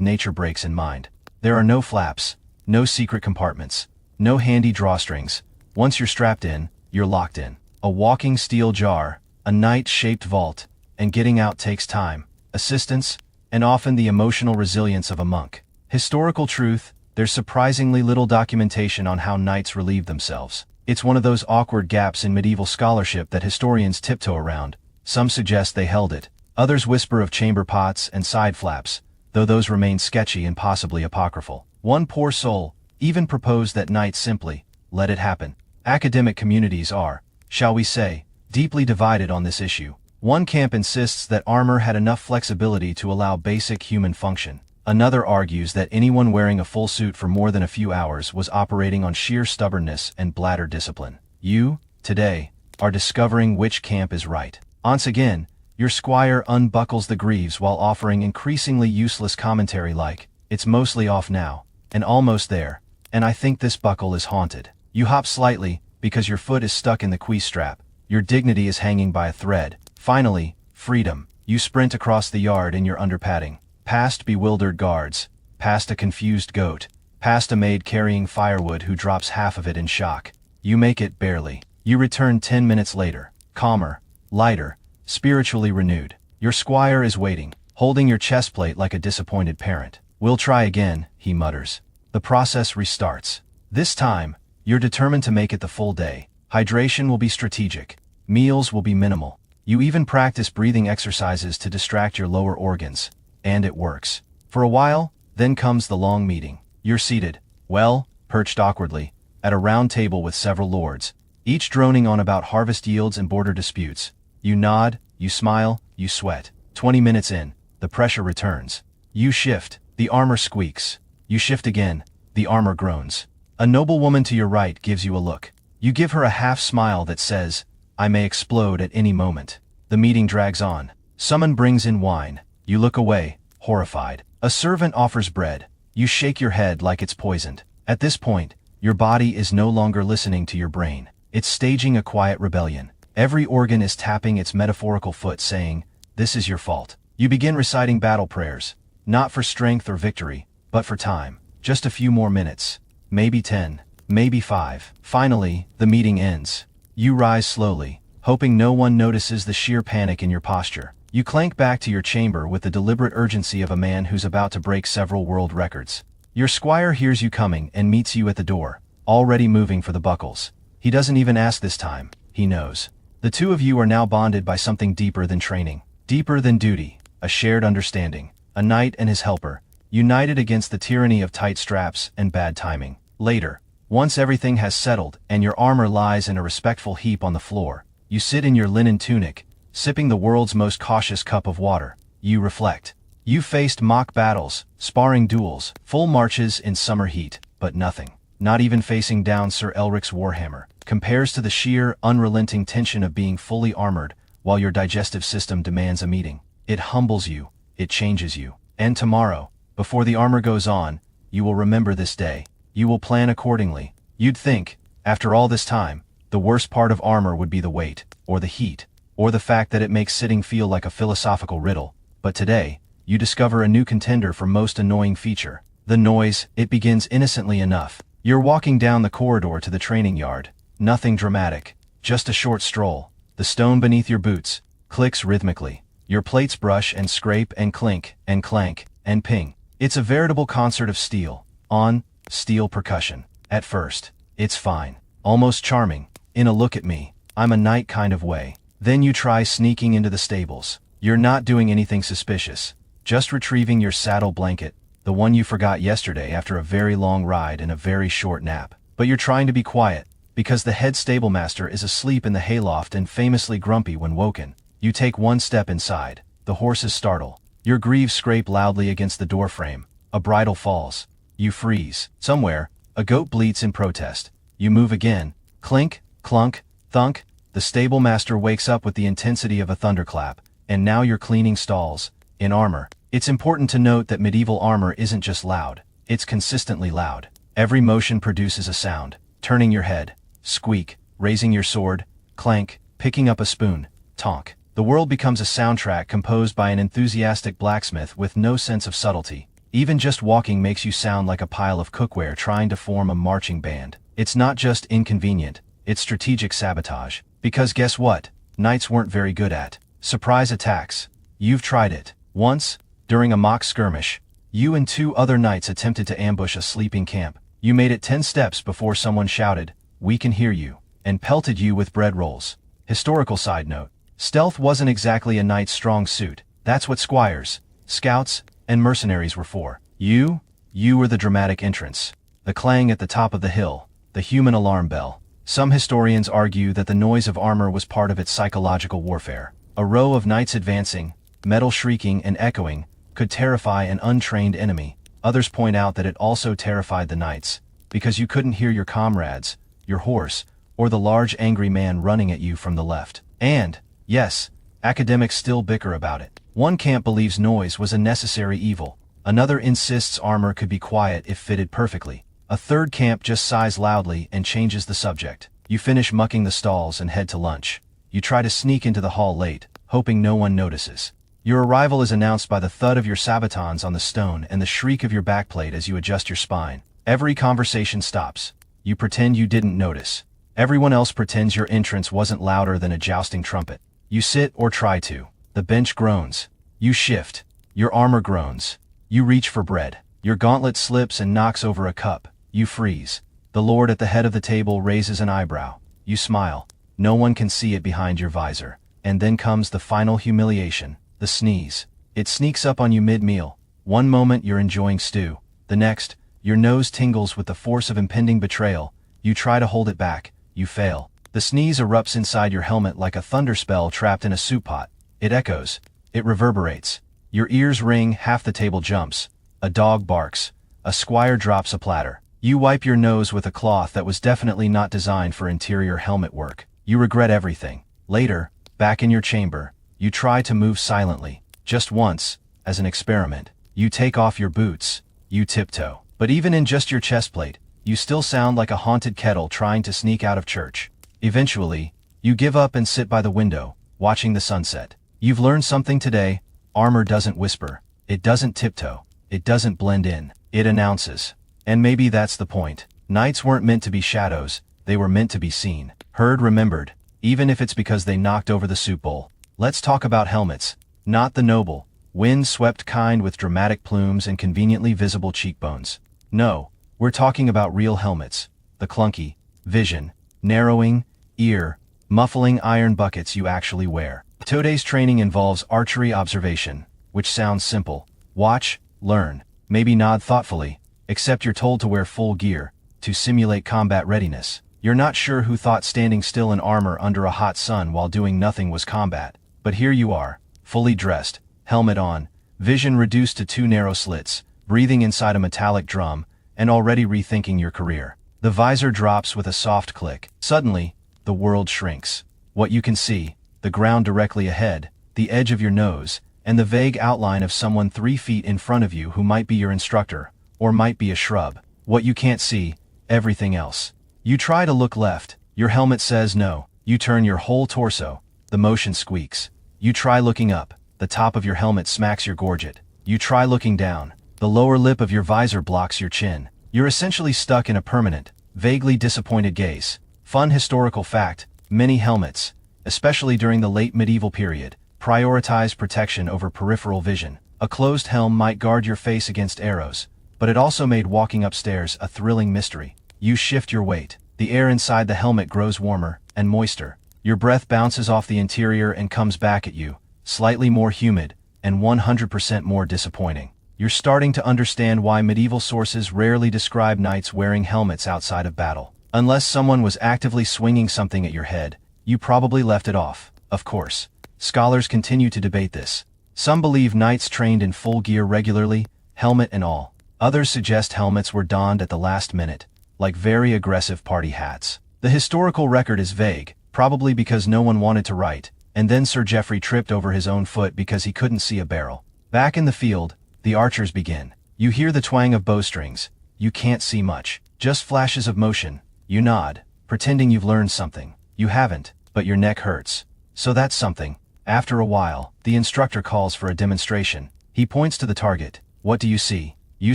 nature breaks in mind. There are no flaps, no secret compartments, no handy drawstrings. Once you're strapped in, you're locked in. A walking steel jar, a night-shaped vault, and getting out takes time, assistance, and often the emotional resilience of a monk. Historical truth: there's surprisingly little documentation on how knights relieved themselves. It's one of those awkward gaps in medieval scholarship that historians tiptoe around. Some suggest they held it. Others whisper of chamber pots and side flaps, though those remain sketchy and possibly apocryphal. One poor soul even proposed that knights simply let it happen. Academic communities are, shall we say, deeply divided on this issue. One camp insists that armor had enough flexibility to allow basic human function. Another argues that anyone wearing a full suit for more than a few hours was operating on sheer stubbornness and bladder discipline. You, today, are discovering which camp is right. Once again, your squire unbuckles the greaves while offering increasingly useless commentary like, "It's mostly off now, and almost there, and I think this buckle is haunted." You hop slightly, because your foot is stuck in the cuisse strap. Your dignity is hanging by a thread. Finally, freedom. You sprint across the yard in your underpadding, past bewildered guards, past a confused goat, past a maid carrying firewood who drops half of it in shock. You make it barely. You return 10 minutes later, calmer, lighter, spiritually renewed. Your squire is waiting, holding your chest plate like a disappointed parent. "We'll try again," he mutters. The process restarts. This time, you're determined to make it the full day. Hydration will be strategic. Meals will be minimal. You even practice breathing exercises to distract your lower organs. And it works. For a while, then comes the long meeting. You're seated, well, perched awkwardly, at a round table with several lords, each droning on about harvest yields and border disputes. You nod, you smile, you sweat. 20 minutes in, the pressure returns. You shift, the armor squeaks. You shift again, the armor groans. A noblewoman to your right gives you a look. You give her a half smile that says, "I may explode at any moment." The meeting drags on. Someone brings in wine. You look away, horrified. A servant offers bread. You shake your head like it's poisoned. At this point, your body is no longer listening to your brain. It's staging a quiet rebellion. Every organ is tapping its metaphorical foot saying, "This is your fault." You begin reciting battle prayers, not for strength or victory, but for time. Just a few more minutes. Maybe 10, maybe 5. Finally, the meeting ends. You rise slowly, hoping no one notices the sheer panic in your posture. You clank back to your chamber with the deliberate urgency of a man who's about to break several world records. Your squire hears you coming and meets you at the door, already moving for the buckles. He doesn't even ask this time, he knows. The two of you are now bonded by something deeper than training, deeper than duty, a shared understanding. A knight and his helper, united against the tyranny of tight straps and bad timing. Later, once everything has settled and your armor lies in a respectful heap on the floor, you sit in your linen tunic, sipping the world's most cautious cup of water. You reflect. You faced mock battles, sparring duels, full marches in summer heat, but nothing, not even facing down Sir Elric's warhammer, compares to the sheer, unrelenting tension of being fully armored while your digestive system demands a meeting. It humbles you, it changes you. And tomorrow, before the armor goes on, you will remember this day. You will plan accordingly. You'd think, after all this time, the worst part of armor would be the weight, or the heat, or the fact that it makes sitting feel like a philosophical riddle. But today, you discover a new contender for most annoying feature. The noise. It begins innocently enough. You're walking down the corridor to the training yard. Nothing dramatic, just a short stroll. The stone beneath your boots clicks rhythmically. Your plates brush and scrape and clink and clank and ping. It's a veritable concert of steel, on, steel percussion. At first, it's fine, almost charming, in a look at me, I'm a knight kind of way. Then you try sneaking into the stables. You're not doing anything suspicious, just retrieving your saddle blanket, the one you forgot yesterday after a very long ride and a very short nap. But you're trying to be quiet, because the head stablemaster is asleep in the hayloft and famously grumpy when woken. You take one step inside. The horses startle. Your greaves scrape loudly against the doorframe. A bridle falls. You freeze. Somewhere, a goat bleats in protest. You move again. Clink, clunk, thunk. The stablemaster wakes up with the intensity of a thunderclap, and now you're cleaning stalls, in armor. It's important to note that medieval armor isn't just loud, it's consistently loud. Every motion produces a sound. Turning your head, squeak, raising your sword, clank, picking up a spoon, tonk. The world becomes a soundtrack composed by an enthusiastic blacksmith with no sense of subtlety. Even just walking makes you sound like a pile of cookware trying to form a marching band. It's not just inconvenient, It's strategic sabotage. Because guess what? Knights weren't very good at surprise attacks. You've tried it. Once, during a mock skirmish, you and 2 other knights attempted to ambush a sleeping camp. You made it 10 steps before someone shouted, "We can hear you," and pelted you with bread rolls. Historical side note. Stealth wasn't exactly a knight's strong suit. That's what squires, scouts, and mercenaries were for. You were the dramatic entrance. The clang at the top of the hill, the human alarm bell. Some historians argue that the noise of armor was part of its psychological warfare. A row of knights advancing, metal shrieking and echoing, could terrify an untrained enemy. Others point out that it also terrified the knights, because you couldn't hear your comrades, your horse, or the large angry man running at you from the left. And, yes, academics still bicker about it. One camp believes noise was a necessary evil. Another insists armor could be quiet if fitted perfectly. A third camp just sighs loudly and changes the subject. You finish mucking the stalls and head to lunch. You try to sneak into the hall late, hoping no one notices. Your arrival is announced by the thud of your sabatons on the stone and the shriek of your backplate as you adjust your spine. Every conversation stops. You pretend you didn't notice. Everyone else pretends your entrance wasn't louder than a jousting trumpet. You sit or try to. The bench groans. You shift. Your armor groans. You reach for bread. Your gauntlet slips and knocks over a cup. You freeze. The lord at the head of the table raises an eyebrow. You smile. No one can see it behind your visor. And then comes the final humiliation, the sneeze. It sneaks up on you mid-meal. One moment you're enjoying stew. The next, your nose tingles with the force of impending betrayal. You try to hold it back. You fail. The sneeze erupts inside your helmet like a thunderspell trapped in a soup pot. It echoes. It reverberates. Your ears ring, half the table jumps. A dog barks. A squire drops a platter. You wipe your nose with a cloth that was definitely not designed for interior helmet work. You regret everything. Later, back in your chamber, you try to move silently. Just once, as an experiment. You take off your boots. You tiptoe. But even in just your chestplate, you still sound like a haunted kettle trying to sneak out of church. Eventually, you give up and sit by the window, watching the sunset. You've learned something today. Armor doesn't whisper. It doesn't tiptoe. It doesn't blend in. It announces. And maybe that's the point. Knights weren't meant to be shadows. They were meant to be seen. Heard, remembered. Even if it's because they knocked over the soup bowl. Let's talk about helmets. Not the noble, wind-swept kind with dramatic plumes and conveniently visible cheekbones. No, we're talking about real helmets. The clunky, vision, narrowing, ear, muffling iron buckets you actually wear. Today's training involves archery observation, which sounds simple. Watch, learn, maybe nod thoughtfully, except you're told to wear full gear, to simulate combat readiness. You're not sure who thought standing still in armor under a hot sun while doing nothing was combat. But here you are, fully dressed, helmet on, vision reduced to 2 narrow slits, breathing inside a metallic drum, and already rethinking your career. The visor drops with a soft click. Suddenly, the world shrinks. What you can see, the ground directly ahead, the edge of your nose, and the vague outline of someone 3 feet in front of you who might be your instructor, or might be a shrub. What you can't see, everything else. You try to look left. Your helmet says no. You turn your whole torso. The motion squeaks. You try looking up. The top of your helmet smacks your gorget. You try looking down. The lower lip of your visor blocks your chin. You're essentially stuck in a permanent, vaguely disappointed gaze. Fun historical fact, many helmets, especially during the late medieval period, prioritized protection over peripheral vision. A closed helm might guard your face against arrows, but it also made walking upstairs a thrilling mystery. You shift your weight. The air inside the helmet grows warmer and moister. Your breath bounces off the interior and comes back at you, slightly more humid and 100% more disappointing. You're starting to understand why medieval sources rarely describe knights wearing helmets outside of battle. Unless someone was actively swinging something at your head, you probably left it off. Of course, scholars continue to debate this. Some believe knights trained in full gear regularly, helmet and all. Others suggest helmets were donned at the last minute, like very aggressive party hats. The historical record is vague, probably because no one wanted to write, and then Sir Geoffrey tripped over his own foot because he couldn't see a barrel. Back in the field, the archers begin. You hear the twang of bowstrings. You can't see much, just flashes of motion. You nod, pretending you've learned something. You haven't, but your neck hurts. So that's something. After a while, the instructor calls for a demonstration. He points to the target. What do you see? You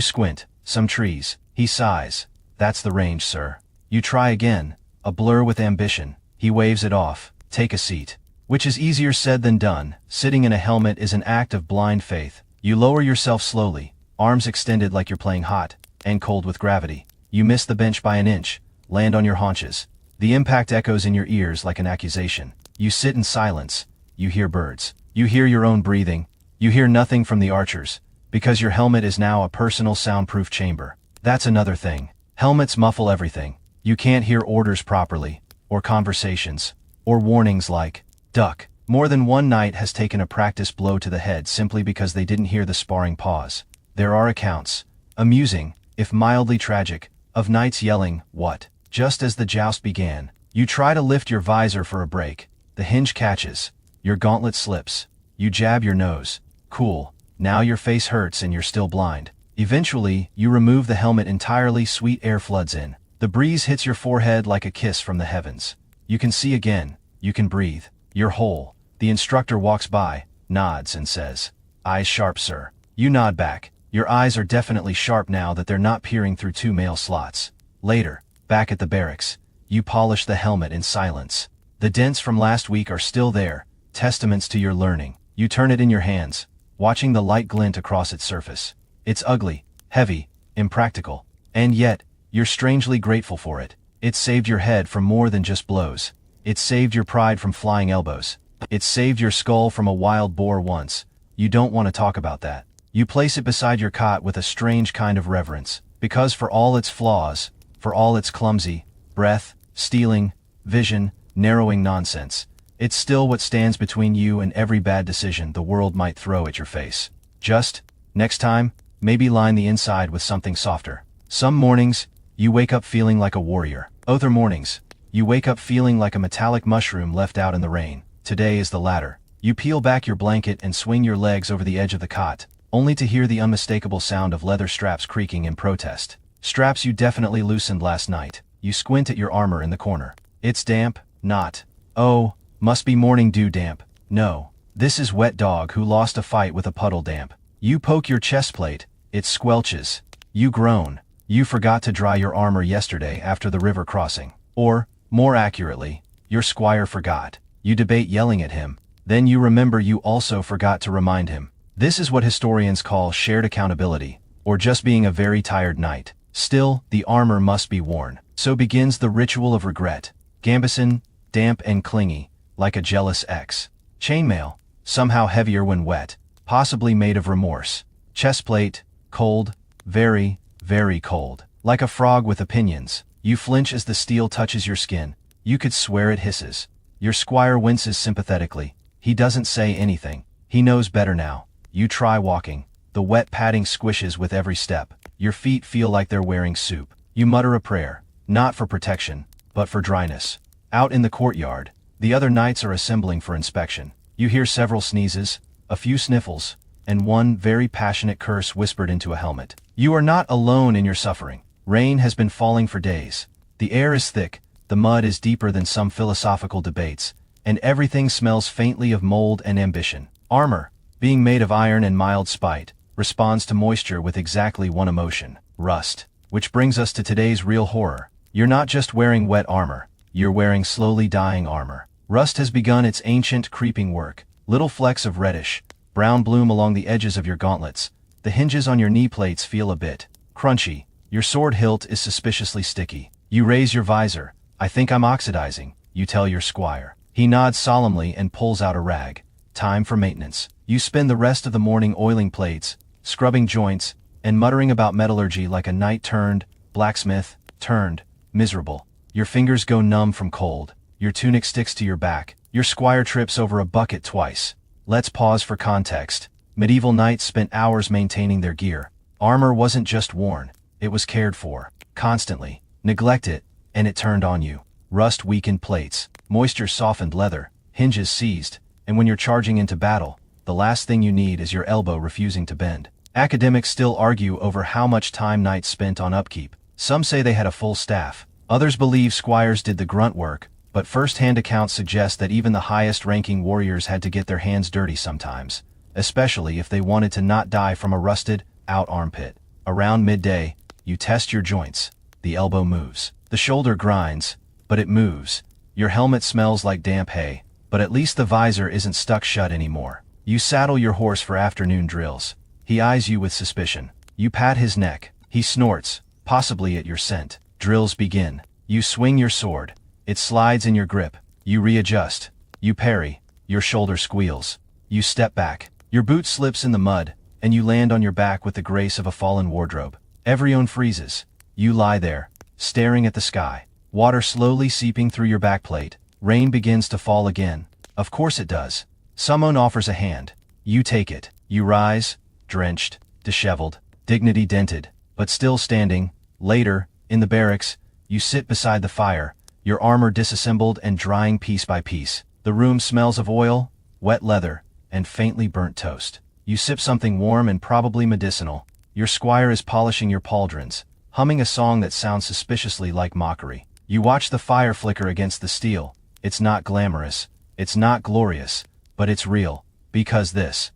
squint. Some trees. He sighs. That's the range, sir. You try again. a blur with ambition. He waves it off. Take a seat. Which is easier said than done. Sitting in a helmet is an act of blind faith. You lower yourself slowly, arms extended like you're playing hot and cold with gravity. You miss the bench by an inch, land on your haunches. The impact echoes in your ears like an accusation. You sit in silence. You hear birds. You hear your own breathing. You hear nothing from the archers, because your helmet is now a personal soundproof chamber. That's another thing. Helmets muffle everything. You can't hear orders properly, or conversations, or warnings like, duck. More than one knight has taken a practice blow to the head simply because they didn't hear the sparring pause. There are accounts, amusing, if mildly tragic, of knights yelling, "What?" just as the joust began. You try to lift your visor for a break. The hinge catches. Your gauntlet slips. You jab your nose. Cool. Now your face hurts and you're still blind. Eventually, you remove the helmet entirely. Sweet air floods in. The breeze hits your forehead like a kiss from the heavens. You can see again. You can breathe. You're whole. The instructor walks by, nods and says, "Eyes sharp, sir." You nod back. Your eyes are definitely sharp now that they're not peering through two mail slots. Later, back at the barracks, you polish the helmet in silence. The dents from last week are still there, testaments to your learning. You turn it in your hands, watching the light glint across its surface. It's ugly, heavy, impractical, and yet, you're strangely grateful for it. It saved your head from more than just blows. It saved your pride from flying elbows. It saved your skull from a wild boar once. You don't want to talk about that. You place it beside your cot with a strange kind of reverence, because for all its flaws, for all its clumsy, breath, stealing, vision, narrowing nonsense, it's still what stands between you and every bad decision the world might throw at your face. Just, next time, maybe line the inside with something softer. Some mornings, you wake up feeling like a warrior. Other mornings, you wake up feeling like a metallic mushroom left out in the rain. Today is the latter. You peel back your blanket and swing your legs over the edge of the cot, only to hear the unmistakable sound of leather straps creaking in protest. Straps you definitely loosened last night. You squint at your armor in the corner. It's damp, not, oh, must be morning dew damp. No, this is wet dog who lost a fight with a puddle damp. You poke your chest plate, it squelches. You groan. You forgot to dry your armor yesterday after the river crossing. Or, more accurately, your squire forgot. You debate yelling at him. Then you remember you also forgot to remind him. This is what historians call shared accountability, or just being a very tired knight. Still, the armor must be worn. So begins the ritual of regret. Gambeson, damp and clingy, like a jealous ex. Chainmail, somehow heavier when wet, possibly made of remorse. Chestplate, cold, very, very cold. Like a frog with opinions. You flinch as the steel touches your skin. You could swear it hisses. Your squire winces sympathetically. He doesn't say anything. He knows better now. You try walking. The wet padding squishes with every step. Your feet feel like they're wearing soup. You mutter a prayer, not for protection, but for dryness. Out in the courtyard, the other knights are assembling for inspection. You hear several sneezes, a few sniffles, and one very passionate curse whispered into a helmet. You are not alone in your suffering. Rain has been falling for days. The air is thick, the mud is deeper than some philosophical debates, and everything smells faintly of mold and ambition. Armor, being made of iron and mild spite, responds to moisture with exactly one emotion, rust. Which brings us to today's real horror. You're not just wearing wet armor, you're wearing slowly dying armor. Rust has begun its ancient creeping work. Little flecks of reddish, brown bloom along the edges of your gauntlets. The hinges on your knee plates feel a bit crunchy. Your sword hilt is suspiciously sticky. You raise your visor. "I think I'm oxidizing," you tell your squire. He nods solemnly and pulls out a rag. Time for maintenance. You spend the rest of the morning oiling plates, scrubbing joints, and muttering about metallurgy like a knight turned blacksmith, turned miserable. Your fingers go numb from cold. Your tunic sticks to your back. Your squire trips over a bucket twice. Let's pause for context. Medieval knights spent hours maintaining their gear. Armor wasn't just worn, it was cared for. Constantly. Neglect it, and it turned on you. Rust weakened plates. Moisture softened leather. Hinges seized. And when you're charging into battle, the last thing you need is your elbow refusing to bend. Academics still argue over how much time knights spent on upkeep. Some say they had a full staff. Others believe squires did the grunt work, but first-hand accounts suggest that even the highest-ranking warriors had to get their hands dirty sometimes, especially if they wanted to not die from a rusted, out armpit. Around midday, you test your joints. The elbow moves. The shoulder grinds. but it moves. Your helmet smells like damp hay, but at least the visor isn't stuck shut anymore. You saddle your horse for afternoon drills. He eyes you with suspicion. You pat his neck. He snorts, possibly at your scent. Drills begin. You swing your sword. It slides in your grip. You readjust. You parry. Your shoulder squeals. You step back. Your boot slips in the mud, and you land on your back with the grace of a fallen wardrobe. Everyone freezes. You lie there, staring at the sky. Water slowly seeping through your backplate. Rain begins to fall again. Of course it does. Someone offers a hand. You take it. You rise, drenched, disheveled, dignity dented, but still standing. Later, in the barracks, you sit beside the fire, your armor disassembled and drying piece by piece. The room smells of oil, wet leather, and faintly burnt toast. You sip something warm and probably medicinal. Your squire is polishing your pauldrons, humming a song that sounds suspiciously like mockery. You watch the fire flicker against the steel. It's not glamorous, it's not glorious, but it's real. Because this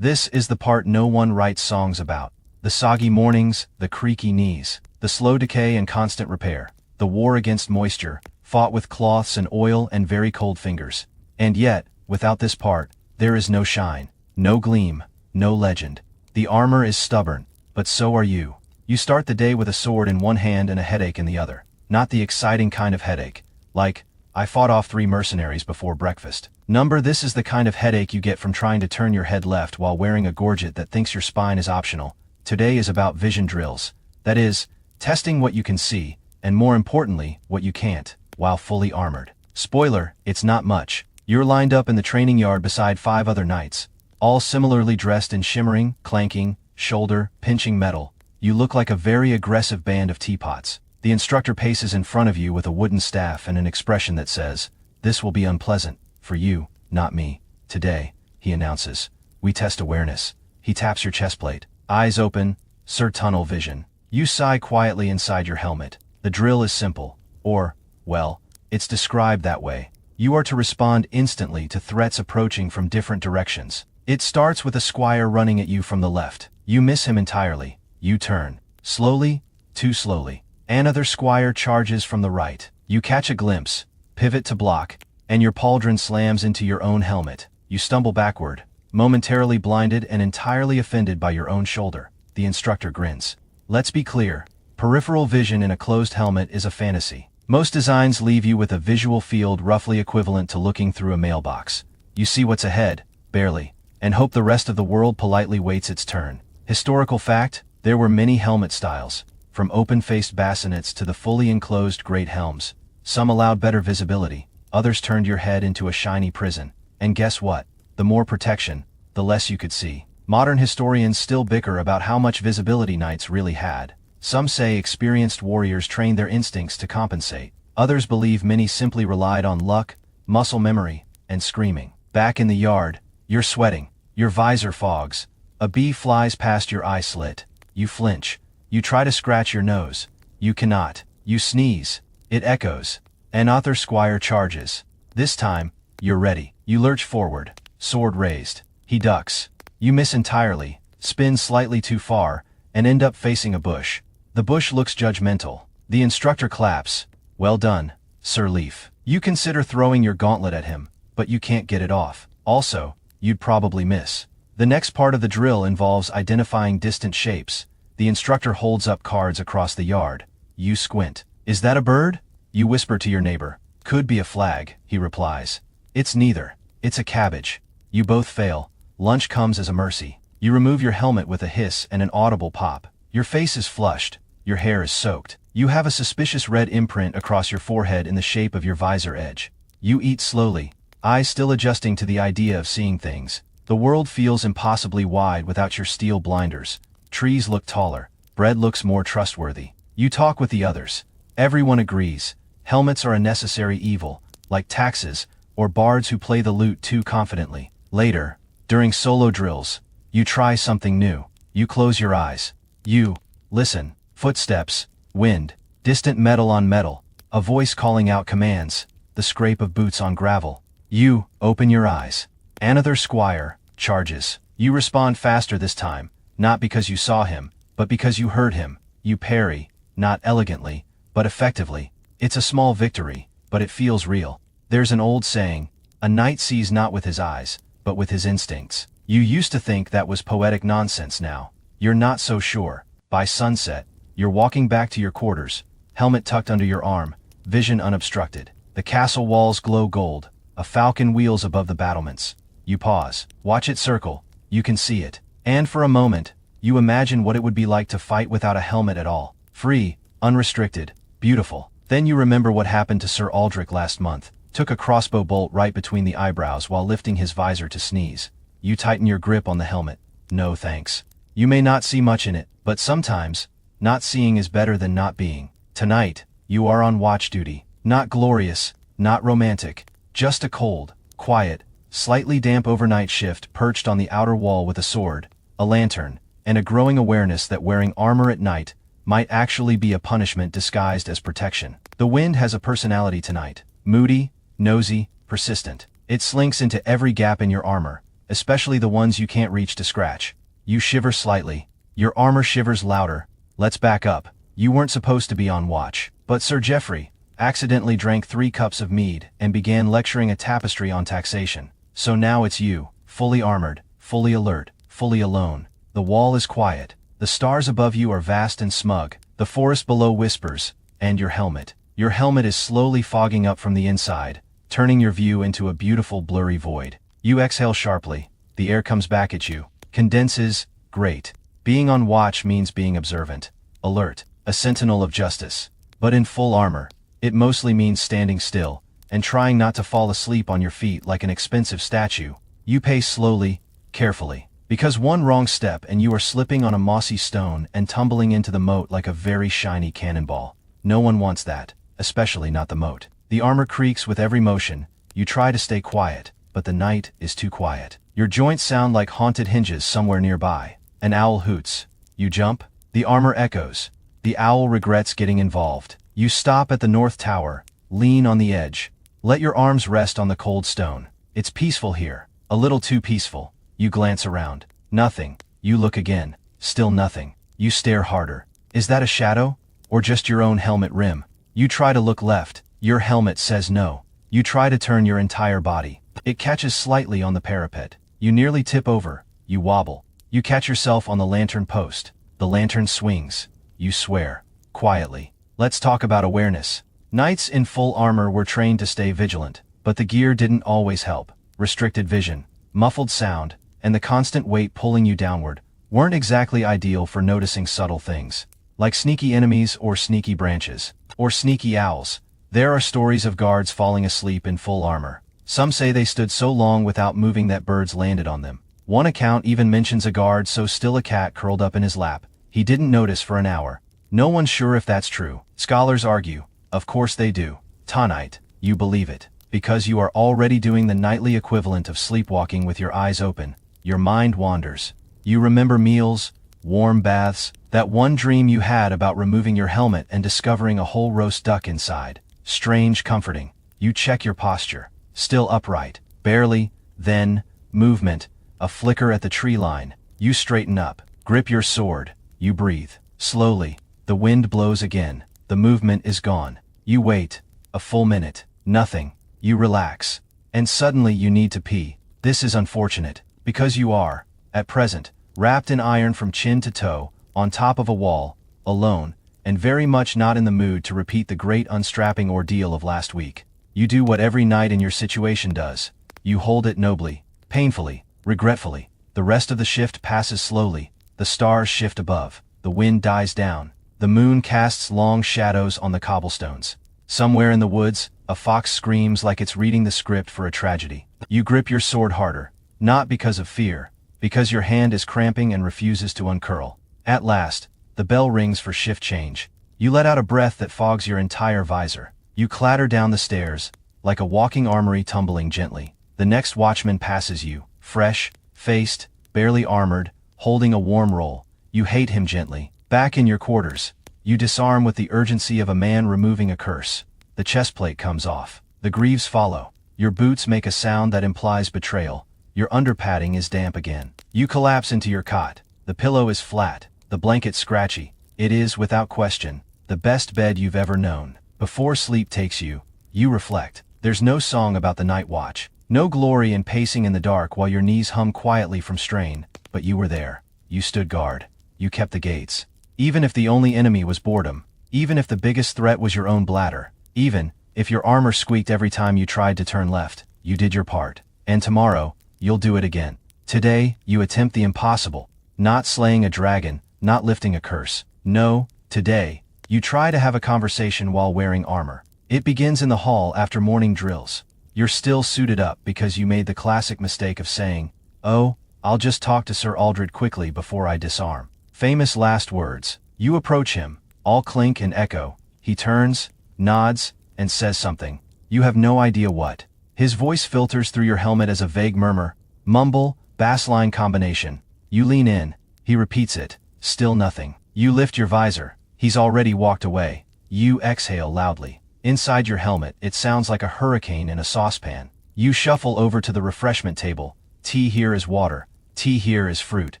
is the part no one writes songs about. The soggy mornings, the creaky knees, the slow decay and constant repair, the war against moisture, fought with cloths and oil and very cold fingers. And yet, without this part, there is no shine, no gleam, no legend. The armor is stubborn, but so are you. You start the day with a sword in one hand and a headache in the other. Not the exciting kind of headache, like, I fought off 3 mercenaries before breakfast. This is the kind of headache you get from trying to turn your head left while wearing a gorget that thinks your spine is optional. Today is about vision drills. That is, testing what you can see, and more importantly, what you can't, while fully armored. Spoiler, it's not much. You're lined up in the training yard beside 5 other knights, all similarly dressed in shimmering, clanking, shoulder, pinching metal. You look like a very aggressive band of teapots. The instructor paces in front of you with a wooden staff and an expression that says, "This will be unpleasant, for you, not me. Today," he announces, "we test awareness." He taps your chest plate. Eyes open, Sir Tunnel Vision. You sigh quietly inside your helmet. The drill is simple. Or, well, it's described that way. You are to respond instantly to threats approaching from different directions. It starts with a squire running at you from the left. You miss him entirely. You turn. Slowly, too slowly. Another squire charges from the right. You catch a glimpse, pivot to block, and your pauldron slams into your own helmet. You stumble backward, momentarily blinded and entirely offended by your own shoulder. The instructor grins. Let's be clear. Peripheral vision in a closed helmet is a fantasy. Most designs leave you with a visual field roughly equivalent to looking through a mailbox. You see what's ahead, barely, and hope the rest of the world politely waits its turn. Historical fact, there were many helmet styles, from open-faced bassinets to the fully enclosed great helms. Some allowed better visibility, others turned your head into a shiny prison. And guess what? The more protection, the less you could see. Modern historians still bicker about how much visibility knights really had. Some say experienced warriors trained their instincts to compensate. Others believe many simply relied on luck, muscle memory, and screaming. Back in the yard, you're sweating. Your visor fogs. A bee flies past your eye slit. You flinch. You try to scratch your nose. You cannot. You sneeze. It echoes. Another squire charges. This time, you're ready. You lurch forward, sword raised. He ducks. You miss entirely, spin slightly too far, and end up facing a bush. The bush looks judgmental. The instructor claps. Well done, Sir Leaf. You consider throwing your gauntlet at him, but you can't get it off. Also, you'd probably miss. The next part of the drill involves identifying distant shapes. The instructor holds up cards across the yard. You squint. Is that a bird? You whisper to your neighbor. Could be a flag, he replies. It's neither. It's a cabbage. You both fail. Lunch comes as a mercy. You remove your helmet with a hiss and an audible pop. Your face is flushed. Your hair is soaked. You have a suspicious red imprint across your forehead in the shape of your visor edge. You eat slowly, eyes still adjusting to the idea of seeing things. The world feels impossibly wide without your steel blinders. Trees look taller. Bread looks more trustworthy. You talk with the others. Everyone agrees. Helmets are a necessary evil, like taxes, or bards who play the lute too confidently. Later, during solo drills, you try something new. You close your eyes. You listen. Footsteps, wind, distant metal on metal, a voice calling out commands, the scrape of boots on gravel. You open your eyes. Another squire charges. You respond faster this time, not because you saw him, but because you heard him. You parry, not elegantly, but effectively. It's a small victory, but it feels real. There's an old saying, a knight sees not with his eyes, but with his instincts. You used to think that was poetic nonsense. Now you're not so sure. By sunset, you're walking back to your quarters, helmet tucked under your arm, vision unobstructed. The castle walls glow gold, a falcon wheels above the battlements. You pause, watch it circle, you can see it. And for a moment, you imagine what it would be like to fight without a helmet at all. Free, unrestricted, beautiful. Then you remember what happened to Sir Aldrich last month. Took a crossbow bolt right between the eyebrows while lifting his visor to sneeze. You tighten your grip on the helmet. No thanks. You may not see much in it, but sometimes, not seeing is better than not being. Tonight, you are on watch duty. Not glorious, not romantic, just a cold, quiet, slightly damp overnight shift perched on the outer wall with a sword, a lantern, and a growing awareness that wearing armor at night might actually be a punishment disguised as protection. The wind has a personality tonight. Moody, nosy, persistent. It slinks into every gap in your armor, especially the ones you can't reach to scratch. You shiver slightly. Your armor shivers louder. Let's back up. You weren't supposed to be on watch. But Sir Geoffrey accidentally drank 3 cups of mead and began lecturing a tapestry on taxation. So now it's you, fully armored, fully alert, fully alone. The wall is quiet. The stars above you are vast and smug. The forest below whispers. And your helmet. Your helmet is slowly fogging up from the inside, turning your view into a beautiful blurry void. You exhale sharply. The air comes back at you. Condenses. Great. Being on watch means being observant, alert, a sentinel of justice. But in full armor, it mostly means standing still and trying not to fall asleep on your feet like an expensive statue. You pace slowly, carefully, because one wrong step and you are slipping on a mossy stone and tumbling into the moat like a very shiny cannonball. No one wants that, especially not the moat. The armor creaks with every motion. You try to stay quiet, but the night is too quiet. Your joints sound like haunted hinges somewhere nearby. An owl hoots. You jump. The armor echoes. The owl regrets getting involved. You stop at the north tower, lean on the edge. Let your arms rest on the cold stone. It's peaceful here. A little too peaceful. You glance around. Nothing. You look again. Still nothing. You stare harder. Is that a shadow? Or just your own helmet rim? You try to look left. Your helmet says no. You try to turn your entire body. It catches slightly on the parapet. You nearly tip over. You wobble. You catch yourself on the lantern post. The lantern swings. You swear. Quietly. Let's talk about awareness. Knights in full armor were trained to stay vigilant, but the gear didn't always help. Restricted vision, muffled sound, and the constant weight pulling you downward weren't exactly ideal for noticing subtle things, like sneaky enemies or sneaky branches, or sneaky owls. There are stories of guards falling asleep in full armor. Some say they stood so long without moving that birds landed on them. One account even mentions a guard so still a cat curled up in his lap. He didn't notice for an hour. No one's sure if that's true. Scholars argue. Of course they do. Tonight, you believe it, because you are already doing the nightly equivalent of sleepwalking with your eyes open. Your mind wanders. You remember meals, warm baths, that one dream you had about removing your helmet and discovering a whole roast duck inside. Strange, comforting. You check your posture. Still upright. Barely. Then, movement. A flicker at the tree line. You straighten up. Grip your sword. You breathe. Slowly. The wind blows again. The movement is gone. You wait. A full minute. Nothing. You relax. And suddenly you need to pee. This is unfortunate, because you are, at present, wrapped in iron from chin to toe, on top of a wall, alone, and very much not in the mood to repeat the great unstrapping ordeal of last week. You do what every knight in your situation does. You hold it nobly, painfully, regretfully. The rest of the shift passes slowly. The stars shift above. The wind dies down. The moon casts long shadows on the cobblestones. Somewhere in the woods, a fox screams like it's reading the script for a tragedy. You grip your sword harder, not because of fear, because your hand is cramping and refuses to uncurl. At last, the bell rings for shift change. You let out a breath that fogs your entire visor. You clatter down the stairs, like a walking armory tumbling gently. The next watchman passes you, fresh, faced, barely armored, holding a warm roll. You hate him gently. Back in your quarters, you disarm with the urgency of a man removing a curse. The chestplate comes off. The greaves follow. Your boots make a sound that implies betrayal. Your underpadding is damp again. You collapse into your cot. The pillow is flat, the blanket scratchy. It is, without question, the best bed you've ever known. Before sleep takes you, You reflect. There's no song about the night watch. No glory in pacing in the dark while your knees hum quietly from strain, but you were there. You stood guard. You kept the gates. Even if the only enemy was boredom. Even if the biggest threat was your own bladder. Even if your armor squeaked every time you tried to turn left, you did your part. And tomorrow, you'll do it again. Today, you attempt the impossible. Not slaying a dragon, not lifting a curse. No, today, you try to have a conversation while wearing armor. It begins in the hall after morning drills. You're still suited up because you made the classic mistake of saying, "Oh, I'll just talk to Sir Aldred quickly before I disarm." Famous last words. You approach him, all clink and echo. He turns, nods, and says something. You have no idea what. His voice filters through your helmet as a vague murmur, mumble, bass-line combination. You lean in. He repeats it. Still nothing. You lift your visor. He's already walked away. You exhale loudly. Inside your helmet, it sounds like a hurricane in a saucepan. You shuffle over to the refreshment table. Tea here is water. Tea here is fruit.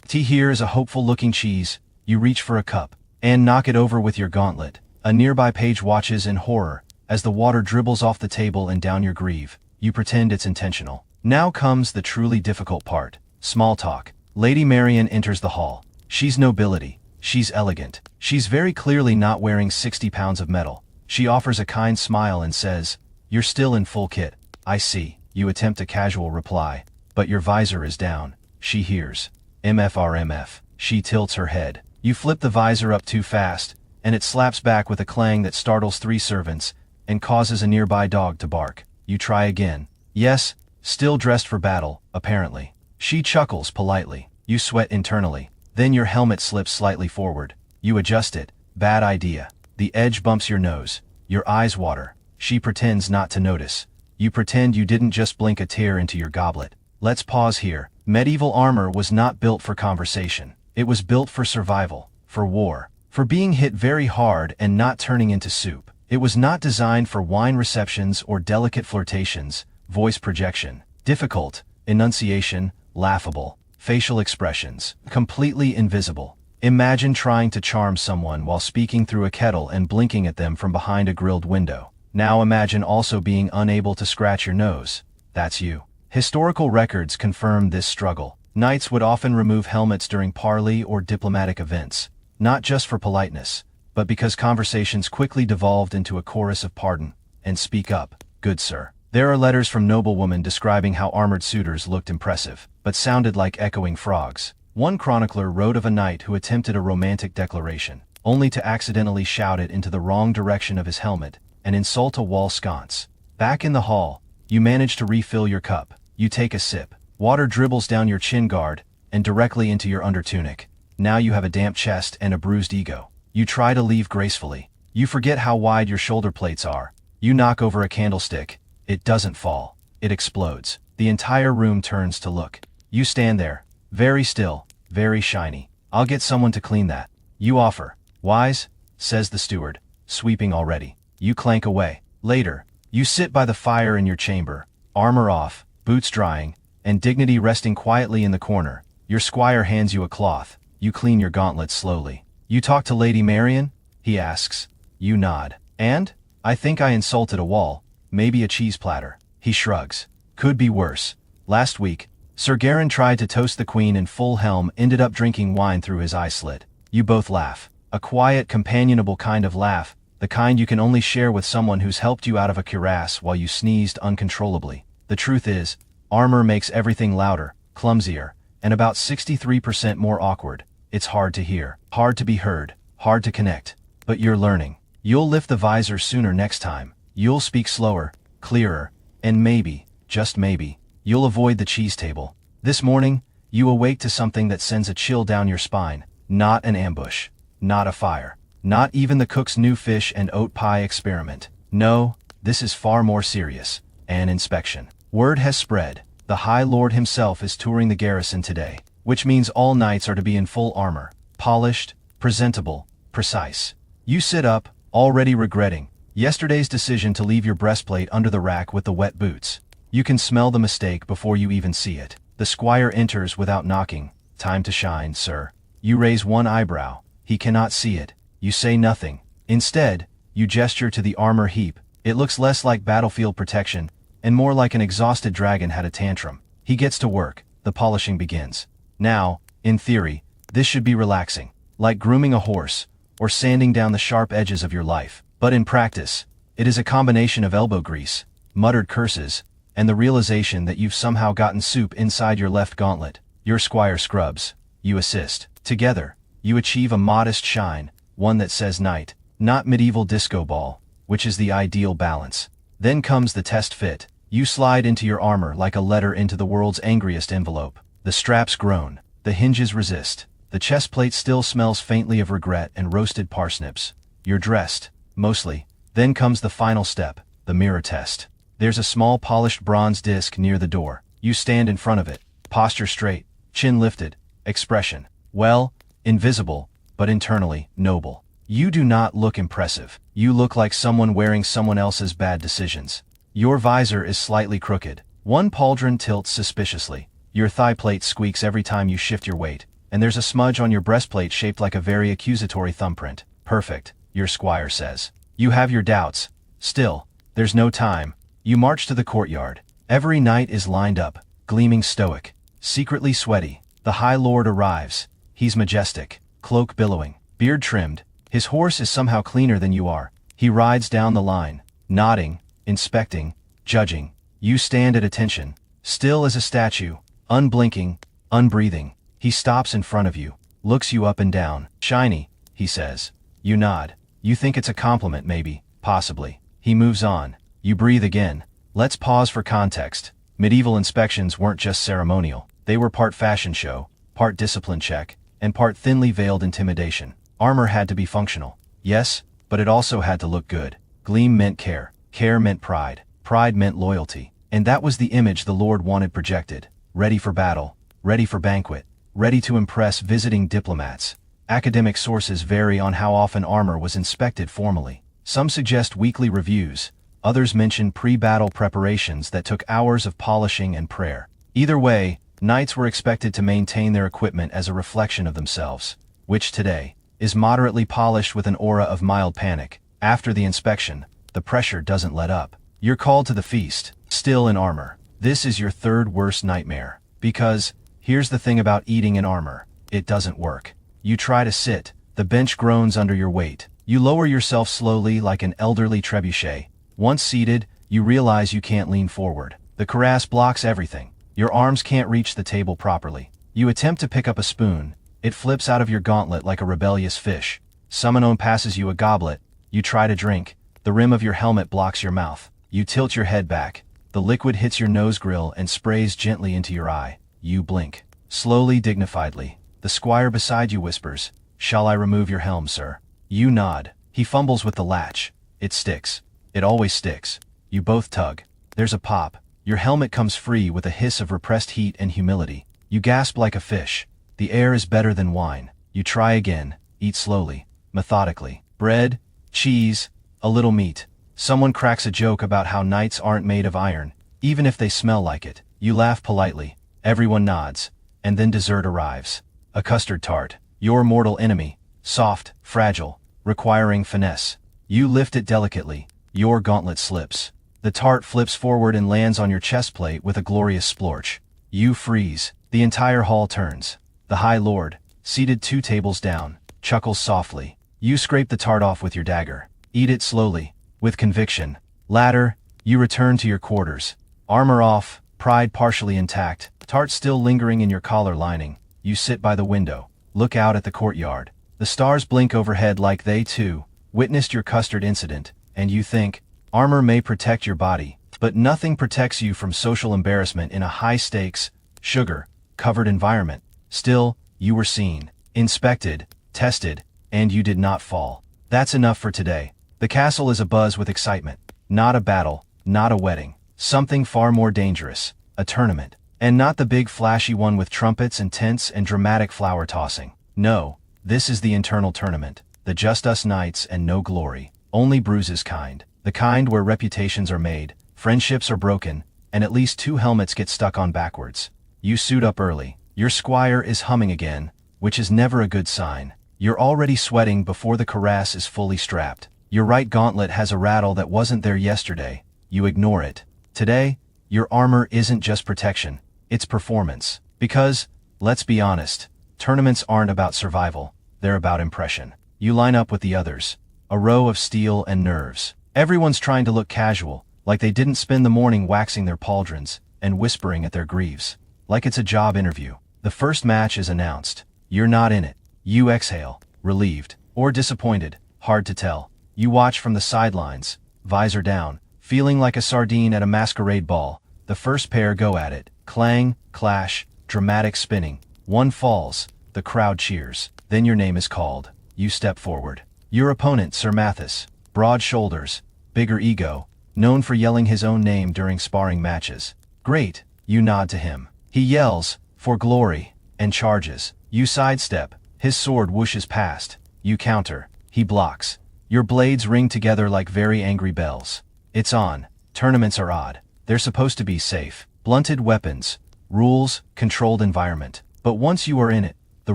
Tea here is a hopeful-looking cheese. You reach for a cup and knock it over with your gauntlet. A nearby page watches in horror as the water dribbles off the table and down your greave. You pretend it's intentional. Now comes the truly difficult part. Small talk. Lady Marian enters the hall. She's nobility. She's elegant. She's very clearly not wearing 60 pounds of metal. She offers a kind smile and says, "You're still in full kit." "I see." You attempt a casual reply, but your visor is down. She hears. MFRMF. She tilts her head. You flip the visor up too fast, and it slaps back with a clang that startles 3 servants and causes a nearby dog to bark. You try again. Yes, still dressed for battle, apparently. She chuckles politely. You sweat internally. Then your helmet slips slightly forward. You adjust it. Bad idea. The edge bumps your nose. Your eyes water. She pretends not to notice. You pretend you didn't just blink a tear into your goblet. Let's pause here. Medieval armor was not built for conversation. It was built for survival, for war, for being hit very hard and not turning into soup. It was not designed for wine receptions or delicate flirtations, voice projection, difficult, enunciation, laughable, facial expressions, completely invisible. Imagine trying to charm someone while speaking through a kettle and blinking at them from behind a grilled window. Now imagine also being unable to scratch your nose. That's you. Historical records confirm this struggle. Knights would often remove helmets during parley or diplomatic events, not just for politeness, but because conversations quickly devolved into a chorus of pardon and "Speak up, good sir." There are letters from noblewomen describing how armored suitors looked impressive, but sounded like echoing frogs. One chronicler wrote of a knight who attempted a romantic declaration, only to accidentally shout it into the wrong direction of his helmet and insult a wall sconce. Back in the hall, you manage to refill your cup. You take a sip. Water dribbles down your chin guard and directly into your undertunic. Now you have a damp chest and a bruised ego. You try to leave gracefully. You forget how wide your shoulder plates are. You knock over a candlestick. It doesn't fall. It explodes. The entire room turns to look. You stand there, very still, very shiny. "I'll get someone to clean that." You offer. "Wise," says the steward, sweeping already. You clank away. Later, you sit by the fire in your chamber, armor off, boots drying, and dignity resting quietly in the corner. Your squire hands you a cloth. You clean your gauntlets slowly. "You talk to Lady Marian?" he asks. You nod. "And? I think I insulted a wall, maybe a cheese platter." He shrugs. "Could be worse. Last week, Sir Garin tried to toast the queen in full helm, ended up drinking wine through his eye slit." You both laugh. A quiet, companionable kind of laugh, the kind you can only share with someone who's helped you out of a cuirass while you sneezed uncontrollably. The truth is, armor makes everything louder, clumsier, and about 63% more awkward. It's hard to hear, hard to be heard, hard to connect. But you're learning. You'll lift the visor sooner next time. You'll speak slower, clearer, and maybe, just maybe, you'll avoid the cheese table. This morning, you awake to something that sends a chill down your spine. Not an ambush. Not a fire. Not even the cook's new fish and oat pie experiment. No, this is far more serious. An inspection. Word has spread. The High Lord himself is touring the garrison today, which means all knights are to be in full armor. Polished, presentable, precise. You sit up, already regretting yesterday's decision to leave your breastplate under the rack with the wet boots. You can smell the mistake before you even see it. The squire enters without knocking. "Time to shine, sir." You raise one eyebrow. He cannot see it. You say nothing. Instead, you gesture to the armor heap, It looks less like battlefield protection, and more like an exhausted dragon had a tantrum. He gets to work, the polishing begins. Now, in theory, this should be relaxing, like grooming a horse, or sanding down the sharp edges of your life. But in practice, it is a combination of elbow grease, muttered curses, and the realization that you've somehow gotten soup inside your left gauntlet. Your squire scrubs, you assist. Together, you achieve a modest shine, one that says night, not medieval disco ball, which is the ideal balance. Then comes the test fit. You slide into your armor like a letter into the world's angriest envelope. The straps groan, the hinges resist, the chest plate still smells faintly of regret and roasted parsnips. You're dressed, mostly. Then comes the final step, the mirror test. There's a small polished bronze disc near the door. You stand in front of it, posture straight, chin lifted, expression, well, invisible, but internally, noble. You do not look impressive. You look like someone wearing someone else's bad decisions. Your visor is slightly crooked. One pauldron tilts suspiciously. Your thigh plate squeaks every time you shift your weight, and there's a smudge on your breastplate shaped like a very accusatory thumbprint. Perfect, your squire says. You have your doubts. Still, there's no time. You march to the courtyard. Every knight is lined up, gleaming stoic, secretly sweaty. The High Lord arrives. He's majestic, cloak billowing, beard trimmed. His horse is somehow cleaner than you are. He rides down the line, nodding, inspecting, judging. You stand at attention, still as a statue, unblinking, unbreathing. He stops in front of you, looks you up and down. Shiny, he says. You nod. You think it's a compliment maybe, possibly. He moves on. You breathe again. Let's pause for context. Medieval inspections weren't just ceremonial. They were part fashion show, part discipline check, and part thinly veiled intimidation. Armor had to be functional. Yes, but it also had to look good. Gleam meant care. Care meant pride. Pride meant loyalty. And that was the image the Lord wanted projected. Ready for battle. Ready for banquet. Ready to impress visiting diplomats. Academic sources vary on how often armor was inspected formally. Some suggest weekly reviews. Others mention pre-battle preparations that took hours of polishing and prayer. Either way, knights were expected to maintain their equipment as a reflection of themselves, which today is moderately polished with an aura of mild panic. After the inspection, the pressure doesn't let up. You're called to the feast, still in armor. This is your third worst nightmare. Because, here's the thing about eating in armor, it doesn't work. You try to sit, the bench groans under your weight. You lower yourself slowly like an elderly trebuchet. Once seated, you realize you can't lean forward. The cuirass blocks everything. Your arms can't reach the table properly. You attempt to pick up a spoon. It flips out of your gauntlet like a rebellious fish. Someone passes you a goblet. You try to drink. The rim of your helmet blocks your mouth. You tilt your head back. The liquid hits your nose grill and sprays gently into your eye. You blink. Slowly, dignifiedly. The squire beside you whispers, "Shall I remove your helm, sir?" You nod. He fumbles with the latch. It sticks. It always sticks. You both tug. There's a pop. Your helmet comes free with a hiss of repressed heat and humility. You gasp like a fish. The air is better than wine. You try again. Eat slowly, methodically. Bread, cheese, a little meat. Someone cracks a joke about how knights aren't made of iron, even if they smell like it. You laugh politely. Everyone nods. And then dessert arrives. A custard tart. Your mortal enemy. Soft, fragile, requiring finesse. You lift it delicately. Your gauntlet slips. The tart flips forward and lands on your chest plate with a glorious splorch. You freeze. The entire hall turns. The High Lord, seated 2 tables down, chuckles softly. You scrape the tart off with your dagger. Eat it slowly, with conviction. Later, you return to your quarters. Armor off, pride partially intact, tart still lingering in your collar lining. You sit by the window, look out at the courtyard. The stars blink overhead like they, too, witnessed your custard incident, and you think, armor may protect your body, but nothing protects you from social embarrassment in a high-stakes, sugar-covered environment. Still, you were seen, inspected, tested, and you did not fall. That's enough for today. The castle is abuzz with excitement. Not a battle, not a wedding. Something far more dangerous. A tournament. And not the big flashy one with trumpets and tents and dramatic flower tossing. No, this is the internal tournament. The just us knights and no glory. Only bruises kind. The kind where reputations are made, friendships are broken, and at least 2 helmets get stuck on backwards. You suit up early. Your squire is humming again, which is never a good sign. You're already sweating before the cuirass is fully strapped. Your right gauntlet has a rattle that wasn't there yesterday. You ignore it. Today, your armor isn't just protection, it's performance. Because, let's be honest, tournaments aren't about survival, they're about impression. You line up with the others, a row of steel and nerves. Everyone's trying to look casual, like they didn't spend the morning waxing their pauldrons and whispering at their greaves. Like it's a job interview. The first match is announced. You're not in it. You exhale, relieved, or disappointed, hard to tell. You watch from the sidelines, visor down, feeling like a sardine at a masquerade ball. The first pair go at it. Clang, clash, dramatic spinning. One falls. The crowd cheers. Then your name is called. You step forward. Your opponent, Sir Mathis. Broad shoulders, bigger ego, known for yelling his own name during sparring matches. Great, you nod to him. He yells, for glory, and charges. You sidestep. His sword whooshes past. You counter. He blocks. Your blades ring together like very angry bells. It's on. Tournaments are odd. They're supposed to be safe. Blunted weapons, rules, controlled environment. But once you are in it, the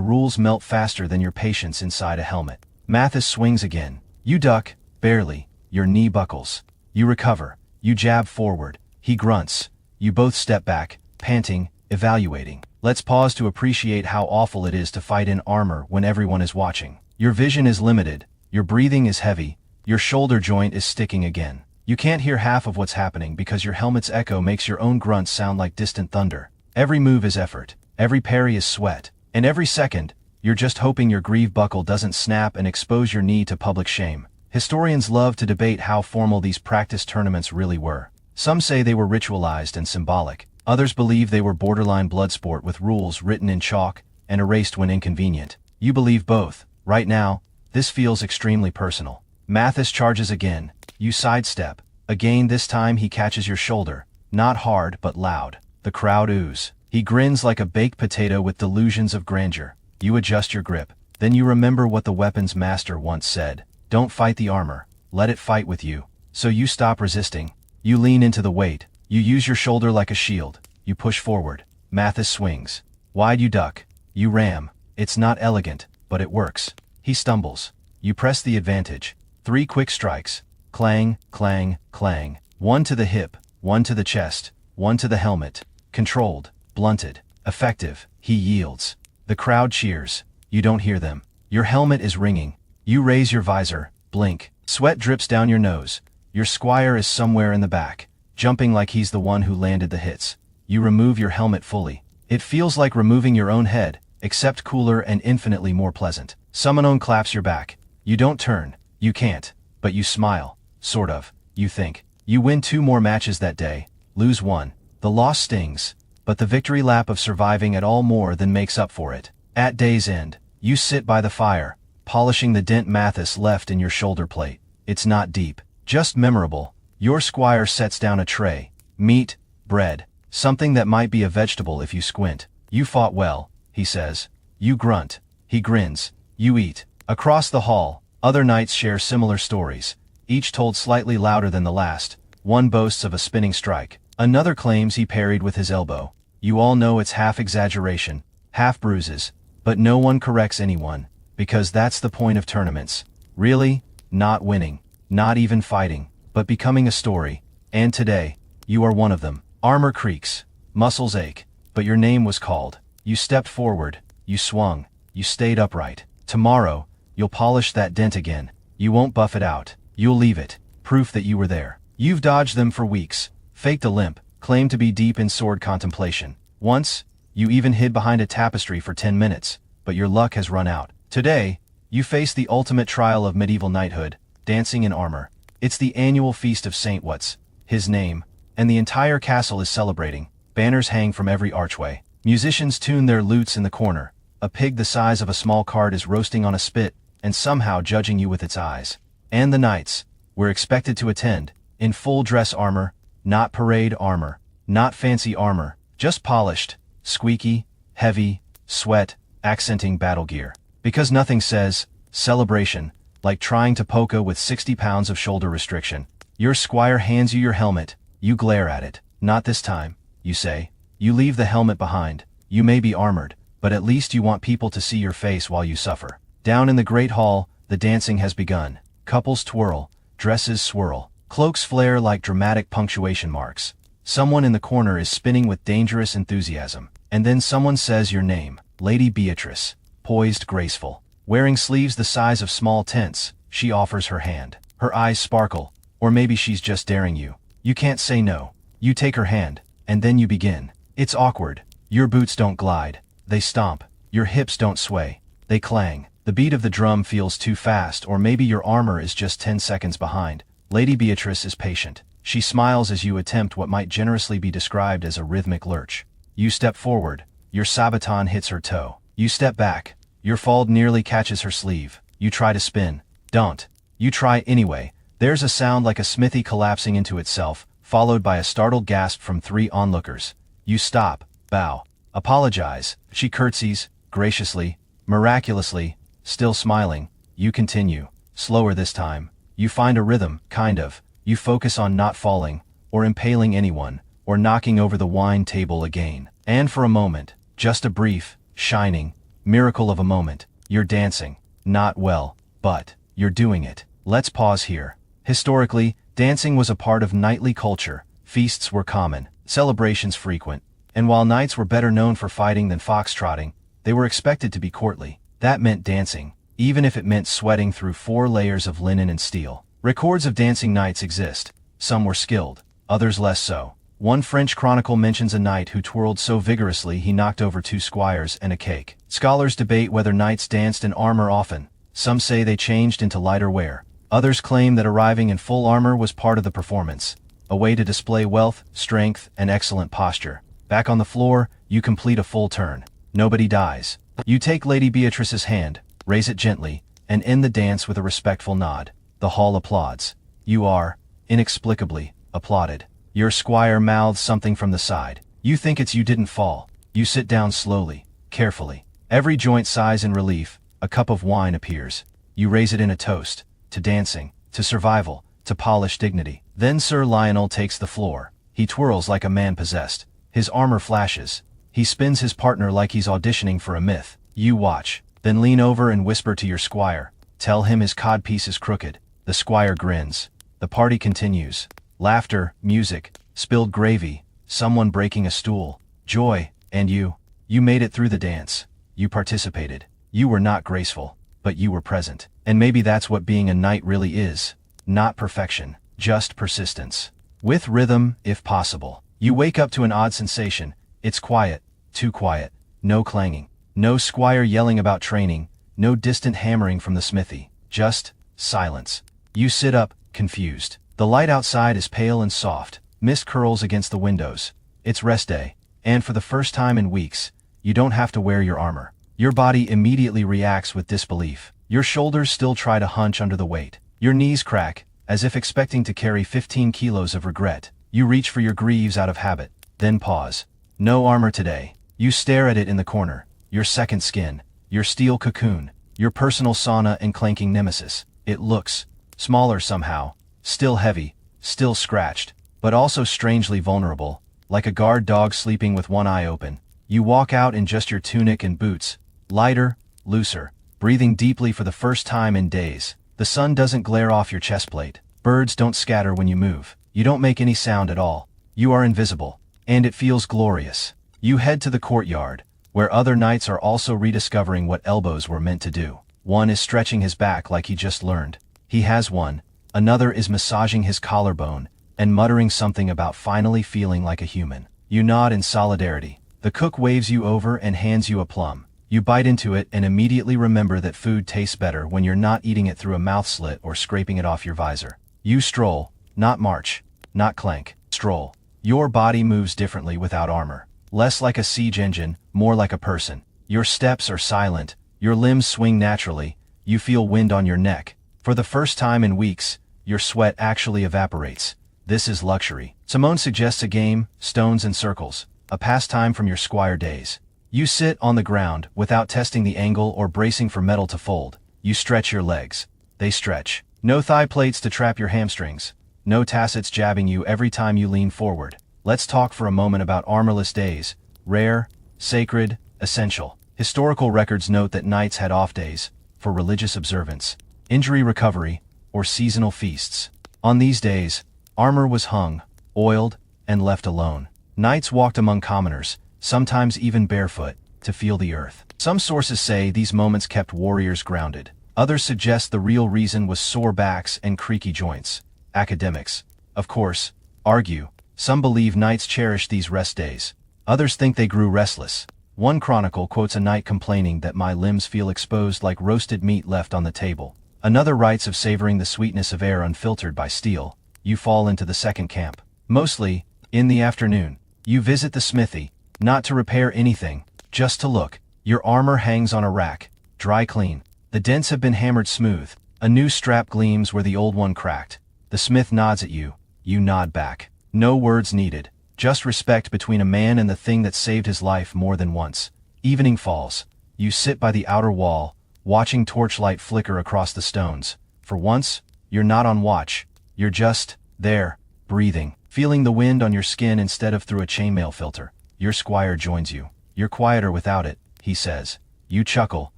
rules melt faster than your patience inside a helmet. Mathis swings again. You duck, barely. Your knee buckles. You recover. You jab forward. He grunts. You both step back, panting, evaluating. Let's pause to appreciate how awful it is to fight in armor when everyone is watching. Your vision is limited. Your breathing is heavy. Your shoulder joint is sticking again. You can't hear half of what's happening because your helmet's echo makes your own grunts sound like distant thunder. Every move is effort. Every parry is sweat. And every second, you're just hoping your greave buckle doesn't snap and expose your knee to public shame. Historians love to debate how formal these practice tournaments really were. Some say they were ritualized and symbolic. Others believe they were borderline blood sport with rules written in chalk and erased when inconvenient. You believe both. Right now, this feels extremely personal. Mathis charges again. You sidestep. Again, this time he catches your shoulder. Not hard, but loud. The crowd oos. He grins like a baked potato with delusions of grandeur. You adjust your grip. Then you remember what the weapons master once said. Don't fight the armor. Let it fight with you. So you stop resisting. You lean into the weight. You use your shoulder like a shield. You push forward. Mathis swings. Wide you duck. You ram. It's not elegant, but it works. He stumbles. You press the advantage. 3 quick strikes. Clang, clang, clang. One to the hip, one to the chest, one to the helmet. Controlled, blunted, effective. He yields. The crowd cheers. You don't hear them. Your helmet is ringing. You raise your visor, blink. Sweat drips down your nose. Your squire is somewhere in the back, jumping like he's the one who landed the hits. You remove your helmet fully. It feels like removing your own head, except cooler and infinitely more pleasant. Someone claps your back. You don't turn. You can't. But you smile. Sort of. You think. You win 2 more matches that day. Lose 1. The loss stings. But the victory lap of surviving at all more than makes up for it. At day's end, you sit by the fire, polishing the dent Mathis left in your shoulder plate. It's not deep. Just memorable. Your squire sets down a tray. Meat, bread, something that might be a vegetable if you squint. You fought well, he says. You grunt. He grins. You eat. Across the hall, other knights share similar stories, each told slightly louder than the last. One boasts of a spinning strike. Another claims he parried with his elbow. You all know it's half exaggeration, half bruises, but no one corrects anyone, because that's the point of tournaments. Really, not winning, not even fighting, but becoming a story. And today, you are one of them. Armor creaks, muscles ache, but your name was called. You stepped forward, you swung, you stayed upright. Tomorrow, you'll polish that dent again. You won't buff it out. You'll leave it, proof that you were there. You've dodged them for weeks, faked a limp, claimed to be deep in sword contemplation. Once, you even hid behind a tapestry for 10 minutes, but your luck has run out. Today, you face the ultimate trial of medieval knighthood, dancing in armor. It's the annual feast of Saint What's his name, and the entire castle is celebrating. Banners hang from every archway. Musicians tune their lutes in the corner. A pig the size of a small cart is roasting on a spit, and somehow judging you with its eyes. And the knights, we're expected to attend, in full dress armor, not parade armor, not fancy armor, just polished, squeaky, heavy, sweat, accenting battle gear. Because nothing says celebration like trying to polka with 60 pounds of shoulder restriction. Your squire hands you your helmet. You glare at it. Not this time, you say. You leave the helmet behind. You may be armored, but at least you want people to see your face while you suffer. Down in the great hall, the dancing has begun. Couples twirl, dresses swirl, cloaks flare like dramatic punctuation marks. Someone in the corner is spinning with dangerous enthusiasm. And then someone says your name, Lady Beatrice, poised graceful. Wearing sleeves the size of small tents, she offers her hand. Her eyes sparkle, or maybe she's just daring you. You can't say no. You take her hand, and then you begin. It's awkward. Your boots don't glide. They stomp. Your hips don't sway. They clang. The beat of the drum feels too fast, or maybe your armor is just 10 seconds behind. Lady Beatrice is patient. She smiles as you attempt what might generously be described as a rhythmic lurch. You step forward. Your sabaton hits her toe. You step back. Your fold nearly catches her sleeve. You try to spin. Don't. You try anyway. There's a sound like a smithy collapsing into itself, followed by a startled gasp from 3 onlookers. You stop, bow, apologize. She curtsies, graciously, miraculously, still smiling. You continue, slower this time. You find a rhythm, kind of. You focus on not falling, or impaling anyone, or knocking over the wine table again. And for a moment, just a brief, shining, miracle of a moment, you're dancing. Not well, but you're doing it. Let's pause here. Historically, dancing was a part of knightly culture. Feasts were common, celebrations frequent, and while knights were better known for fighting than foxtrotting, they were expected to be courtly. That meant dancing, even if it meant sweating through 4 layers of linen and steel. Records of dancing knights exist. Some were skilled, others less so. One French chronicle mentions a knight who twirled so vigorously he knocked over 2 squires and a cake. Scholars debate whether knights danced in armor often. Some say they changed into lighter wear. Others claim that arriving in full armor was part of the performance, a way to display wealth, strength, and excellent posture. Back on the floor, you complete a full turn. Nobody dies. You take Lady Beatrice's hand, raise it gently, and end the dance with a respectful nod. The hall applauds. You are, inexplicably, applauded. Your squire mouths something from the side. You think it's you didn't fall. You sit down slowly, carefully. Every joint sighs in relief. A cup of wine appears. You raise it in a toast. To dancing, to survival, to polished dignity. Then Sir Lionel takes the floor. He twirls like a man possessed. His armor flashes. He spins his partner like he's auditioning for a myth. You watch, then lean over and whisper to your squire. Tell him his codpiece is crooked. The squire grins. The party continues. Laughter, music, spilled gravy, someone breaking a stool, joy, and you. You made it through the dance. You participated. You were not graceful, but you were present. And maybe that's what being a knight really is. Not perfection, just persistence. With rhythm, if possible. You wake up to an odd sensation. It's quiet, too quiet, no clanging, no squire yelling about training, no distant hammering from the smithy, just silence. You sit up, confused. The light outside is pale and soft, mist curls against the windows. It's rest day, and for the first time in weeks, you don't have to wear your armor. Your body immediately reacts with disbelief. Your shoulders still try to hunch under the weight. Your knees crack, as if expecting to carry 15 kilos of regret. You reach for your greaves out of habit, then pause. No armor today. You stare at it in the corner. Your second skin, your steel cocoon, your personal sauna and clanking nemesis. It looks smaller somehow, still heavy, still scratched, but also strangely vulnerable, like a guard dog sleeping with one eye open. You walk out in just your tunic and boots, lighter, looser, breathing deeply for the first time in days. The sun doesn't glare off your chest plate. Birds don't scatter when you move. You don't make any sound at all. You are invisible. And it feels glorious. You head to the courtyard, where other knights are also rediscovering what elbows were meant to do. One is stretching his back like he just learned. He has one. Another is massaging his collarbone and muttering something about finally feeling like a human. You nod in solidarity. The cook waves you over and hands you a plum. You bite into it and immediately remember that food tastes better when you're not eating it through a mouth slit or scraping it off your visor. You stroll, not march, not clank. Stroll. Your body moves differently without armor. Less like a siege engine, more like a person. Your steps are silent. Your limbs swing naturally. You feel wind on your neck. For the first time in weeks, your sweat actually evaporates. This is luxury. Simone suggests a game, stones and circles, a pastime from your squire days. You sit on the ground without testing the angle or bracing for metal to fold. You stretch your legs. They stretch. No thigh plates to trap your hamstrings. No tassets jabbing you every time you lean forward. Let's talk for a moment about armorless days. Rare, sacred, essential. Historical records note that knights had off days, for religious observance, injury recovery, or seasonal feasts. On these days, armor was hung, oiled, and left alone. Knights walked among commoners, sometimes even barefoot, to feel the earth. Some sources say these moments kept warriors grounded. Others suggest the real reason was sore backs and creaky joints. Academics, of course, argue. Some believe knights cherished these rest days. Others think they grew restless. One chronicle quotes a knight complaining that my limbs feel exposed like roasted meat left on the table. Another writes of savoring the sweetness of air unfiltered by steel. You fall into the second camp. Mostly, in the afternoon, you visit the smithy, not to repair anything, just to look. Your armor hangs on a rack, dry clean. The dents have been hammered smooth. A new strap gleams where the old one cracked. The smith nods at you. You nod back. No words needed. Just respect between a man and the thing that saved his life more than once. Evening falls. You sit by the outer wall, watching torchlight flicker across the stones. For once, you're not on watch. You're just there, breathing, feeling the wind on your skin instead of through a chainmail filter. Your squire joins you. You're quieter without it, he says. You chuckle.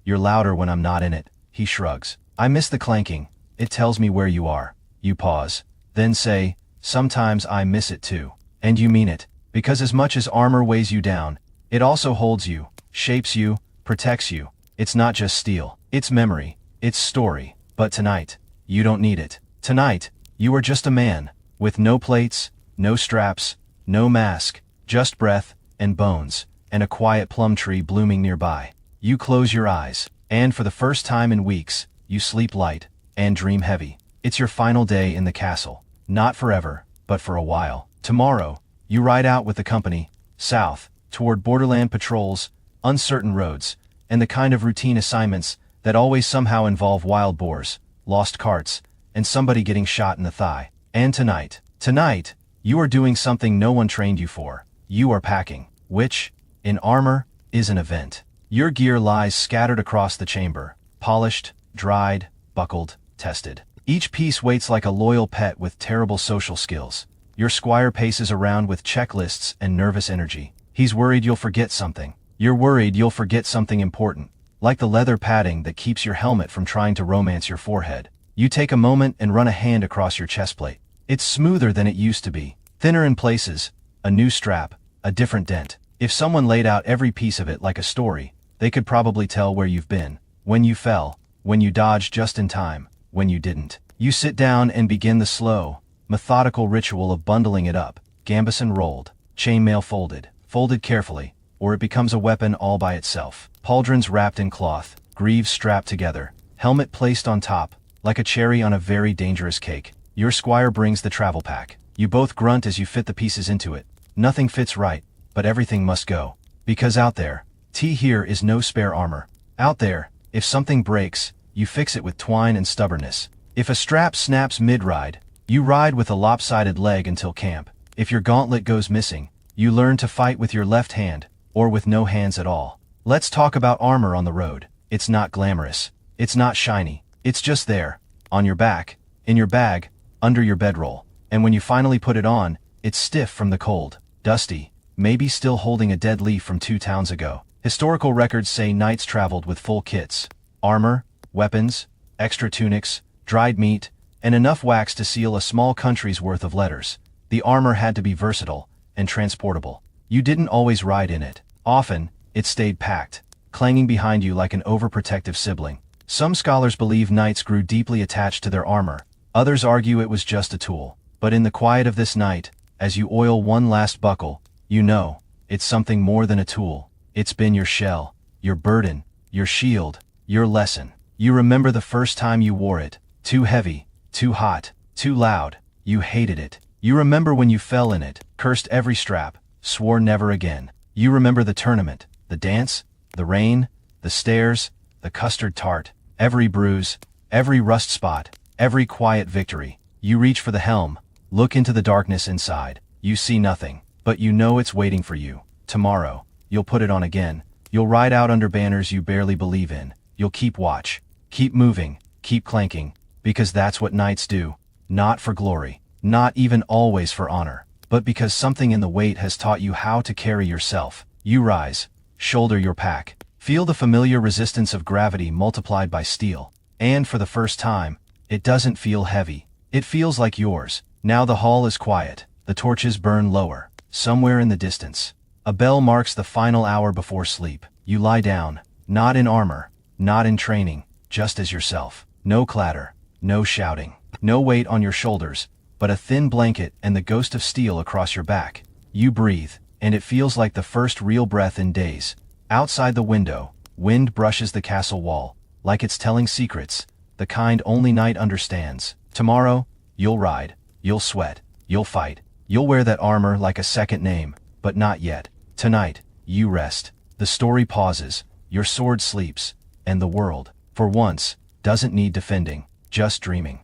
You're louder when I'm not in it. He shrugs. I miss the clanking. It tells me where you are. You pause. Then say, sometimes I miss it too. And you mean it. Because as much as armor weighs you down, it also holds you, shapes you, protects you. It's not just steel. It's memory. It's story. But tonight, you don't need it. Tonight, you are just a man, with no plates, no straps, no mask, just breath, and bones, and a quiet plum tree blooming nearby. You close your eyes, and for the first time in weeks, you sleep light, and dream heavy. It's your final day in the castle. Not forever, but for a while. Tomorrow, you ride out with the company, south, toward borderland patrols, uncertain roads, and the kind of routine assignments that always somehow involve wild boars, lost carts, and somebody getting shot in the thigh. And tonight, you are doing something no one trained you for. You are packing, which, in armor, is an event. Your gear lies scattered across the chamber, polished, dried, buckled, tested. Each piece waits like a loyal pet with terrible social skills. Your squire paces around with checklists and nervous energy. He's worried you'll forget something. You're worried you'll forget something important, like the leather padding that keeps your helmet from trying to romance your forehead. You take a moment and run a hand across your chestplate. It's smoother than it used to be, thinner in places, a new strap, a different dent. If someone laid out every piece of it like a story, they could probably tell where you've been, when you fell, when you dodged just in time, when you didn't. You sit down and begin the slow, methodical ritual of bundling it up, gambeson rolled, chainmail folded carefully, or it becomes a weapon all by itself. Pauldrons wrapped in cloth, greaves strapped together, helmet placed on top, like a cherry on a very dangerous cake. Your squire brings the travel pack. You both grunt as you fit the pieces into it. Nothing fits right, but everything must go. Because out there, here is no spare armor. Out there, if something breaks, you fix it with twine and stubbornness. If a strap snaps mid-ride, you ride with a lopsided leg until camp. If your gauntlet goes missing, you learn to fight with your left hand, or with no hands at all. Let's talk about armor on the road. It's not glamorous. It's not shiny. It's just there, on your back, in your bag, under your bedroll. And when you finally put it on, it's stiff from the cold, dusty, maybe still holding a dead leaf from 2 towns ago. Historical records say knights traveled with full kits, armor, weapons, extra tunics, dried meat, and enough wax to seal a small country's worth of letters. The armor had to be versatile and transportable. You didn't always ride in it. Often, it stayed packed, clanging behind you like an overprotective sibling. Some scholars believe knights grew deeply attached to their armor. Others argue it was just a tool. But in the quiet of this night, as you oil one last buckle, you know, it's something more than a tool. It's been your shell, your burden, your shield, your lesson. You remember the first time you wore it. Too heavy, too hot, too loud. You hated it. You remember when you fell in it, cursed every strap, swore never again. You remember the tournament, the dance, the rain, the stairs, the custard tart, every bruise, every rust spot, every quiet victory. You reach for the helm, look into the darkness inside. You see nothing, but you know it's waiting for you. Tomorrow, you'll put it on again. You'll ride out under banners you barely believe in. You'll keep watch, keep moving, keep clanking, because that's what knights do. Not for glory, not even always for honor, but because something in the weight has taught you how to carry yourself. You rise, shoulder your pack, feel the familiar resistance of gravity multiplied by steel, and for the first time, It doesn't feel heavy. It feels like yours. Now the hall is quiet. The torches burn lower. Somewhere in the distance, a bell marks the final hour before sleep. You lie down, not in armor, not in training, just as yourself. No clatter, no shouting, no weight on your shoulders, but a thin blanket and the ghost of steel across your back. You breathe, and it feels like the first real breath in days. Outside the window, wind brushes the castle wall, like it's telling secrets, the kind only night understands. Tomorrow, you'll ride, you'll sweat, you'll fight, you'll wear that armor like a second name, but not yet. Tonight, you rest. The story pauses, your sword sleeps, and the world, for once, doesn't need defending, just dreaming.